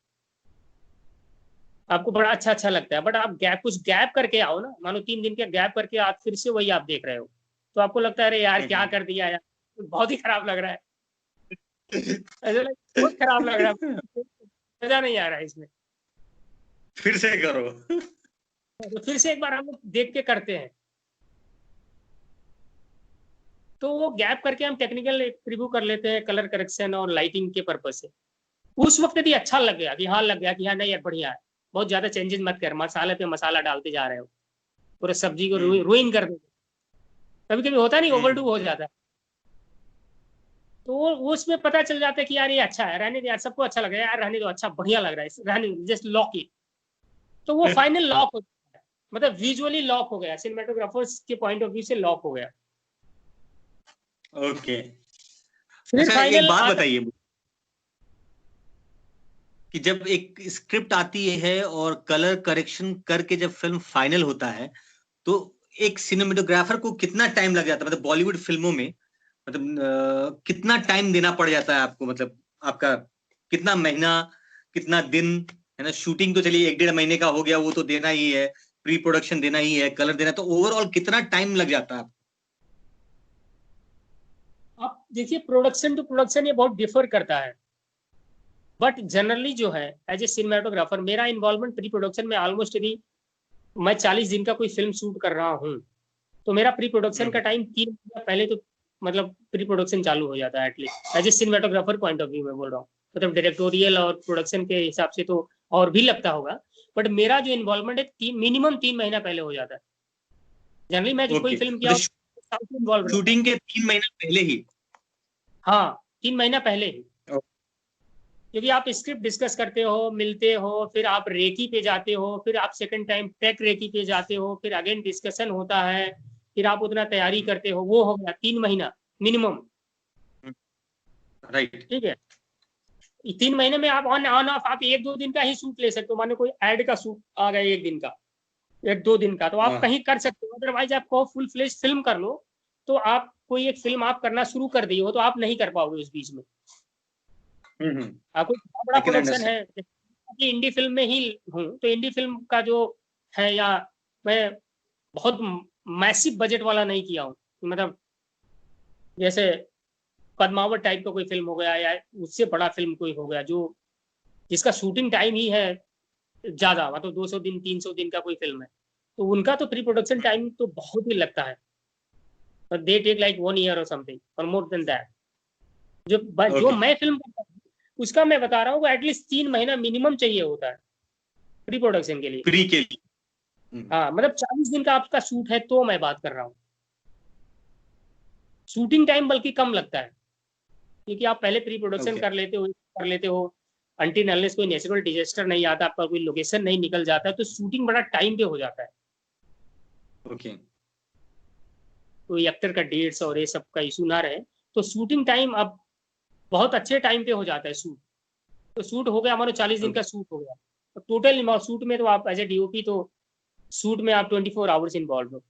आपको बड़ा अच्छा लगता है। बट आप कुछ गैप करके आओ ना, मानो 3 दिन के गैप करके आप फिर से वही आप देख रहे हो, तो आपको लगता है अरे यार क्या कर दिया यार, बहुत ही खराब लग रहा है, ऐसा बहुत खराब लग रहा है, मजा नहीं आ रहा है इसमें। फिर से करो। तो फिर से एक बार हम लोग देख के करते हैं, तो वो गैप करके हम टेक्निकल रिव्यू कर लेते हैं, कलर करेक्शन और लाइटिंग के पर्पज से। उस वक्त भी अच्छा लग गया कि हाँ, लग गया कि हाँ नहीं यार बढ़िया है, बहुत ज्यादा चेंजेस मत कर, मसाले पे मसाला डालते जा रहे हो, पूरे सब्जी को रुइन कर दो, कभी कभी होता नहीं, ओवरडू हो जाता है, तो वो उसमें पता चल जाता है कि यार ये अच्छा है, रहने दो यार, सबको अच्छा लग रहा है यार, रहने दो, अच्छा बढ़िया लग रहा है, रहने जस्ट लॉक इट, तो वो फाइनल लॉक हो गया, मतलब विजुअली लॉक हो गया, सिनेमेटोग्राफर्स के पॉइंट ऑफ व्यू से लॉक हो गया। ओके। फिर अच्छा, एक फाइनल बात आता बताइए कि जब एक स्क्रिप्ट आती है और कलर करेक्शन करके जब फिल्म फाइनल होता है, तो एक सिनेमेटोग्राफर को कितना टाइम लग जाता है? मतलब बॉलीवुड फिल्मों में, मतलब कितना टाइम देना पड़ जाता है आपको? मतलब आपका कितना महीना, कितना दिन, है ना? शूटिंग तो चलिए 1-1.5 महीने का हो गया, वो तो देना ही है, प्री प्रोडक्शन देना ही है, कलर देना, तो ओवरऑल कितना टाइम लग जाता है? आप देखिए, प्रोडक्शन टू प्रोडक्शन ये बहुत डिफर करता है, बट जनरली जो है एज ए सिनेमाटोग्राफर, मेरा इन्वॉल्वमेंट प्री प्रोडक्शन में ऑलमोस्ट, यदि मैं 40 दिन का कोई फिल्म शूट कर रहा हूँ, तो मेरा प्री प्रोडक्शन का टाइम 3 महीना पहले तो, मतलब प्री प्रोडक्शन चालू हो जाता है, at least as a cinematographer point of view में बोल रहा हूँ, मतलब डायरेक्टोरियल और प्रोडक्शन के हिसाब से तो और भी लगता होगा, बट मेरा जो इन्वॉल्वमेंट है मिनिमम 3 महीना पहले हो जाता है। जनरली मैं जो कोई ओके, फिल्म किया इन्वॉल्व रहता है। शूटिंग के 3 महीना पहले ही? हाँ, 3 महीना पहले ही, क्योंकि आप स्क्रिप्ट डिस्कस करते हो, मिलते हो, फिर आप रेकी पे जाते हो, फिर आप सेकंड टाइम टेक रेकी पे जाते हो, फिर अगेन डिस्कशन होता है, फिर आप उतना तैयारी करते हो, वो हो गया 3 महीना मिनिमम। राइट। ठीक है, 3 महीने में आप ऑन ऑन ऑफ आप 1-2 दिन का ही शूट ले सकते हो। माने कोई ऐड का शूट आ गया 1 दिन का, 1-2 दिन का, तो आप कहीं कर सकते हो। अदरवाइज आप कहो फुल फ्लेज फिल्म कर लो, तो आप कोई एक फिल्म आप करना शुरू कर दिए हो तो आप नहीं कर पाओगे उस बीच में। कोई बड़ा प्रोडक्शन है, इंडी फिल्म में ही हूँ, तो इंडी फिल्म का जो है, या मैं बहुत मैसिव बजट वाला नहीं किया हूँ, मतलब जैसे पद्मावत टाइप का कोई फिल्म हो गया, या उससे बड़ा फिल्म कोई हो गया जो जिसका शूटिंग टाइम ही है ज्यादा, मतलब 200 दिन 300 दिन का कोई फिल्म है, तो उनका तो प्री प्रोडक्शन टाइम तो बहुत ही लगता है, दे टेक लाइक 1 ईयर और समथिंग और मोर देन दैट। जो मैं फिल्म करता हूँ उसका मैं बता रहा हूँ, एटलीस्ट 3 महीना मिनिमम चाहिए होता है प्री प्रोडक्शन के लिए। प्री के लिए हाँ, मतलब 40 दिन का आपका शूट है तो मैं बात कर रहा हूँ। शूटिंग टाइम बल्कि कम लगता है, क्योंकि आप पहले प्री प्रोडक्शन कर लेते हो अनटिल अनलेस कोई नेचुरल डिजास्टर नहीं आता, आपका कोई लोकेशन नहीं निकल जाता है, तो शूटिंग बड़ा टाइम पे हो जाता है। कोई एक्टर का डेट्स और ये सब का इशू ना रहे, तो शूटिंग टाइम अब बहुत अच्छे टाइम पे हो जाता है शूट। तो शूट हो गया, हमारा 40 दिन का शूट हो गया, तो टोटल शूट में तो आप एज ए डीओपी तो शूट में आप 24 आवर्स इन्वॉल्व हो।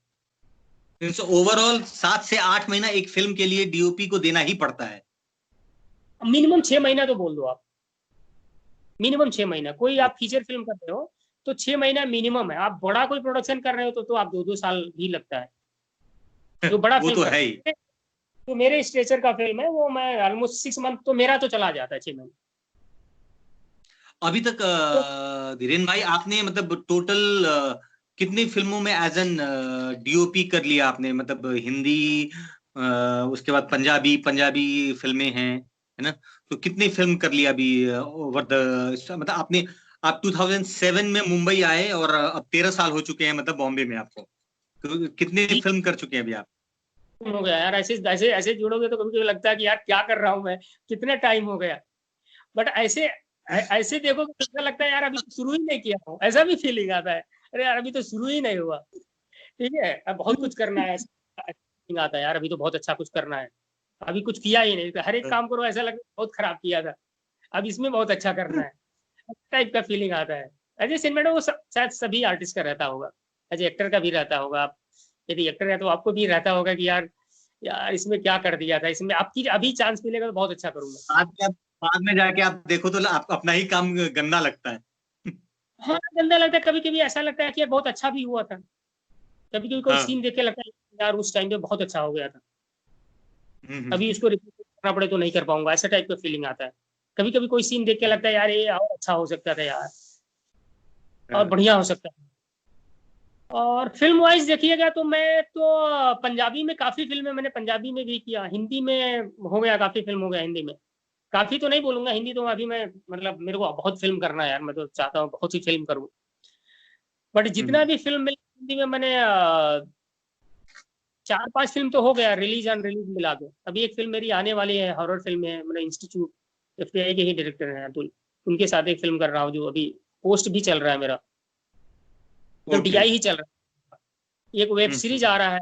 ओवरऑल 7 से 8 महीना एक फिल्म के लिए डीओपी को देना ही पड़ता है। मिनिमम 6 महीना तो बोल दो आप, मिनिमम 6 महीना। कोई आप फीचर फिल्म कर रहे हो तो 6 महीना मिनिमम है। आप बड़ा कोई प्रोडक्शन कर रहे हो तो आप 2-2 साल भी लगता है। जो बड़ा वो फिल्म तो है ही। तो मेरे स्ट्रेचर का फिल्म है वो मैं ऑलमोस्ट 6 मंथ तो मेरा तो चला जाता है, 6 महीने। अभी तक धीरेन भाई आपने मतलब टोटल कितनी फिल्मों में एज एन डीओपी कर लिया आपने? मतलब हिंदी, उसके बाद पंजाबी फिल्में हैं, है ना? तो कितनी फिल्म कर लिया अभी ओवर द, मतलब आपने, आप 2007 में मुंबई आए और अब 13 साल हो चुके हैं मतलब बॉम्बे में आपको, तो कितनी फिल्म कर चुके हैं अभी आप? हो गया यार, ऐसे ऐसे ऐसे जुड़ोगे तो कभी कभी लगता है कि यार क्या कर रहा हूँ मैं, कितना टाइम हो गया। बट ऐसे ऐसे देखो तो ऐसा लगता है यार अभी तो शुरू ही नहीं किया हूँ, ऐसा भी फीलिंग आता है, अरे यार अभी तो शुरू ही नहीं हुआ। ठीक है, अब बहुत कुछ करना है, फीलिंग आता है यार अभी तो बहुत अच्छा कुछ करना है, अभी कुछ किया ही नहीं। हर एक काम करो ऐसा लगता है बहुत खराब किया था, अब इसमें बहुत अच्छा करना है, टाइप का फीलिंग आता है। एज ए सिनेमेटो वो शायद सभी आर्टिस्ट का रहता होगा, एज ए एक्टर का भी रहता होगा। आप यदि एक्टर है तो आपको भी रहता होगा कि यार यार इसमें क्या कर दिया था, इसमें आपकी अभी चांस मिलेगा तो बहुत अच्छा करूंगा। बाद में जाके आप देखो तो आप अपना ही काम गंदा लगता है। हाँ, गंदा लगता है, कभी कभी ऐसा लगता है कि यार बहुत अच्छा भी हुआ था, कभी कभी कोई सीन देख के लगता है यार उस टाइम पे बहुत अच्छा हो गया था, अभी इसको रिपीट करना पड़े तो नहीं कर पाऊंगा, ऐसा टाइप का फीलिंग आता है। कभी कभी कोई सीन देख के लगता है यार ये और अच्छा हो सकता था यार, और बढ़िया हो सकता है। और फिल्म वाइज देखिएगा तो मैं तो पंजाबी में काफी फिल्में मैंने पंजाबी में भी किया, हिंदी में हो गया, काफी फिल्म हो गया हिंदी में। काफी तो नहीं बोलूंगा, हिंदी तो अभी मैं मतलब मेरे को बहुत फिल्म करना है यार, मैं तो चाहता हूँ बहुत सी फिल्म करूँ। बट जितना भी फिल्म मिला हिंदी में मैंने 4-5 फिल्म तो हो गया रिलीज अनरिलीज मिला के। अभी एक फिल्म मेरी आने वाली है, हॉरर फिल्म है, मेरा इंस्टीट्यूट एफटीआई के ही डायरेक्टर हैं अतुल, उनके साथ एक फिल्म कर रहा हूँ जो अभी पोस्ट भी चल रहा है मेरा, तो डीआई ही चल रहा है। एक वेब सीरीज आ रहा है,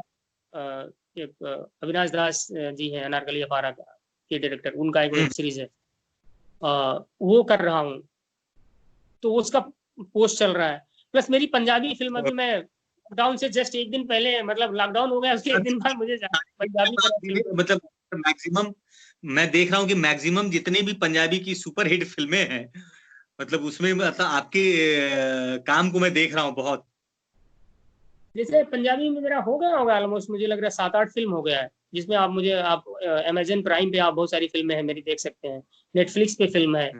एक अविनाश दास जी हैं अनारकली अपारा के डायरेक्टर, उनका एक वेब सीरीज है, वो कर रहा हूँ, तो उसका पोस्ट चल रहा है। प्लस मेरी पंजाबी फिल्म अभी मैं लॉकडाउन से जस्ट एक दिन पहले, मतलब लॉकडाउन हो गया उसके एक दिन बाद मुझे पंजाबी मतलब मैक्सिमम मैं देख रहा हूँ कि मैक्सिमम जितने भी पंजाबी की सुपर हिट फिल्में हैं, मतलब उसमें मतलब आपके काम को मैं देख रहा हूँ बहुत। जैसे पंजाबी में मेरा हो गया होगा ऑलमोस्ट, मुझे लग रहा है 7-8 फिल्म हो गया है, जिसमें आप मुझे आप अमेजन प्राइम पे आप बहुत सारी फिल्में हैं मेरी देख सकते हैं, नेटफ्लिक्स पे फिल्म है,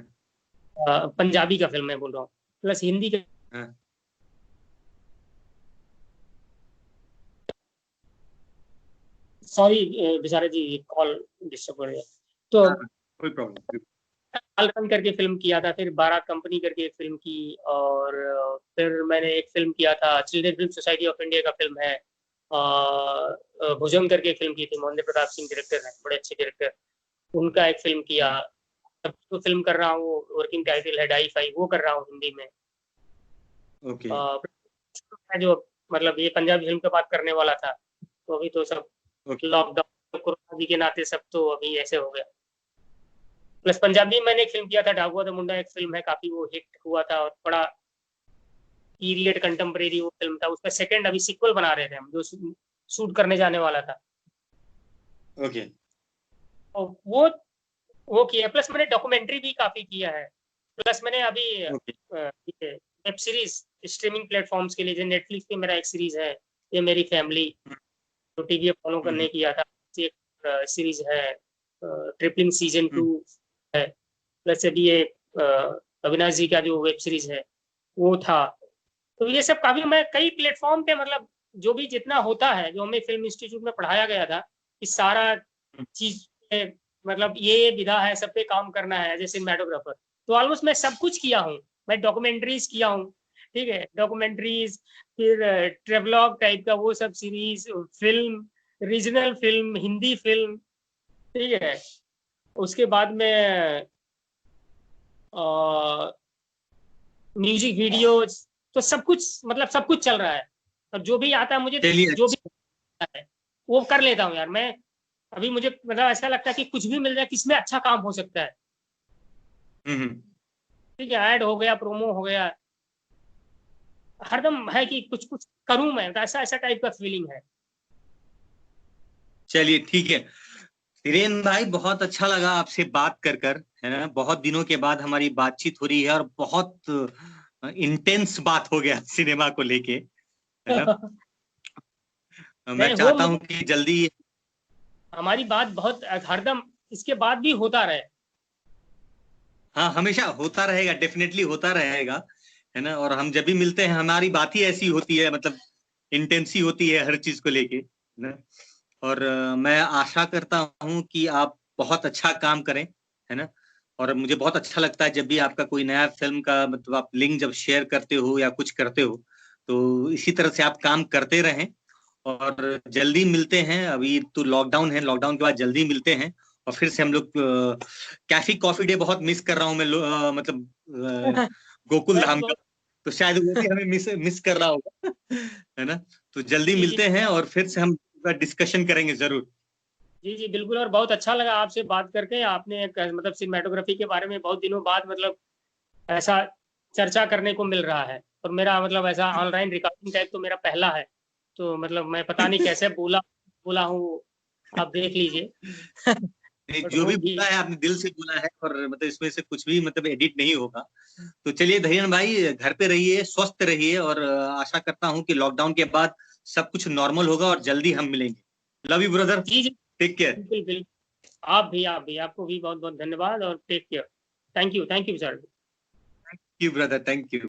पंजाबी का फिल्म है बोल रहा हूँ, प्लस हिंदी का। सॉरी बेचारे जी, कॉल डिस्टर्ब कर गया। तो कोई प्रॉब्लम। रन करके फिल्म किया था, फिर बारात कंपनी करके एक फिल्म की, और फिर मैंने एक फिल्म किया था children film society of India का फिल्म है, भुजंग करके एक फिल्म की थी, मोहन प्रताप सिंह डायरेक्टर हैं, बड़े अच्छे डायरेक्टर, उनका एक फिल्म किया। अब तो फिल्म कर रहा हूँ, वर्किंग टाइटल है डाई फाई, वो कर रहा हूँ हिंदी में। ओके। जो मतलब ये पंजाबी फिल्म की बात करने वाला था, तो अभी तो सब लॉकडाउन कोरोना जी के नाते सब तो अभी ऐसे हो गया। प्लस पंजाबी में मैंने एक फिल्म किया था, डाकुआ द मुंडा, एक फिल्म है, काफी वो हिट हुआ था और बड़ा पीरियड कंटेम्परेरी वो फिल्म था। उसका सेकंड अभी सीक्वल बना रहे थे हम, जो शूट करने जाने वाला था। ओके। और वो किया, प्लस मैंने डॉक्यूमेंट्री भी काफी किया है। प्लस मैंने अभी okay. Web series streaming platforms के लिए, जो नेटफ्लिक्स पे मेरा एक सीरीज है ये मेरी फैमिली, तो टीवी फॉलो करने किया था। एक सीरीज है ट्रिपलिंग सीजन 2 है। प्लस अभी ये अविनाश जी का जो वेब सीरीज है वो था। तो ये सब काफी मैं कई प्लेटफॉर्म पे, मतलब जो भी जितना होता है, जो हमें फिल्म इंस्टीट्यूट में पढ़ाया गया था कि सारा चीज मतलब ये विधा है, सब पे काम करना है एज ए सिनेमेटोग्राफर, तो ऑलमोस्ट मैं सब कुछ किया हूँ। मैं डॉक्यूमेंट्रीज किया हूँ, ठीक है, डॉक्यूमेंट्रीज, फिर ट्रेवलॉग टाइप का वो सब series, film, regional film, Hindi film, ठीक है। उसके बाद में म्यूजिक वीडियोज, तो सब कुछ, मतलब सब कुछ चल रहा है। और जो भी आता है मुझे, चलिए, जो भी आता है वो कर लेता हूँ यार मैं। अभी मुझे मतलब ऐसा लगता है कि कुछ भी मिल जाए, किसमें अच्छा काम हो सकता है, ठीक है, ऐड हो गया, प्रोमो हो गया, हरदम है कि कुछ कुछ करूं मैं, तो ऐसा ऐसा टाइप का फीलिंग है। चलिए ठीक है। धीरेन भाई, बहुत अच्छा लगा आपसे बात कर, है ना। बहुत दिनों के बाद हमारी बातचीत हो रही है और बहुत इंटेंस बात हो गया सिनेमा को लेके, है ना। मैं नहीं हो, चाहता हूँ मुझे कि जल्दी, हमारी बात बहुत हरदम इसके बाद भी होता रहे। हाँ, हमेशा होता रहेगा, डेफिनेटली होता रहेगा, है ना। और हम जब भी मिलते हैं हमारी बात ही ऐसी होती है, मतलब इंटेंसी होती है हर चीज को लेके, है ना। और मैं आशा करता हूँ कि आप बहुत अच्छा काम करें, है ना। और मुझे बहुत अच्छा लगता है जब भी आपका कोई नया फिल्म का, मतलब आप लिंक जब शेयर करते हो या कुछ करते हो, तो इसी तरह से आप काम करते रहें। और जल्दी मिलते हैं, अभी तो लॉकडाउन है, लॉकडाउन के बाद जल्दी मिलते हैं। और फिर से हम लोग कैफी कॉफी डे बहुत मिस कर रहा हूँ मैं, मतलब गोकुल मैं भी धाम का। बहुत। तो शायद वो भी हमें मिस मिस कर रहा होगा, है ना। तो जल्दी जी जी मिलते हैं और फिर से हम डिस्कशन करेंगे जरूर। जी जी बिल्कुल। और बहुत अच्छा लगा आपसे बात करके। आपने एक मतलब सिनेमेटोग्राफी के बारे में बहुत दिनों बाद मतलब ऐसा चर्चा करने को मिल रहा है। और मेरा मतलब ऐसा ऑनलाइन रिकॉर्डिंग टाइप तो मेरा पहला है, तो मतलब मैं पता नहीं कैसे बोला बोला हूँ, आप देख लीजिए। नहीं, बट जो वो भी भी बोला है आपने दिल से बोला है, और मतलब इसमें से कुछ भी मतलब एडिट नहीं होगा। तो चलिए धैर्य भाई, घर पे रहिए, स्वस्थ रहिए, और आशा करता हूँ कि लॉकडाउन के बाद सब कुछ नॉर्मल होगा और जल्दी हम मिलेंगे। Love you brother. जी जी टेक केयर। बिल्कुल बिल्कुल। आप भी आपको भी बहुत बहुत धन्यवाद और take care. Thank you sir. You brother, thank you.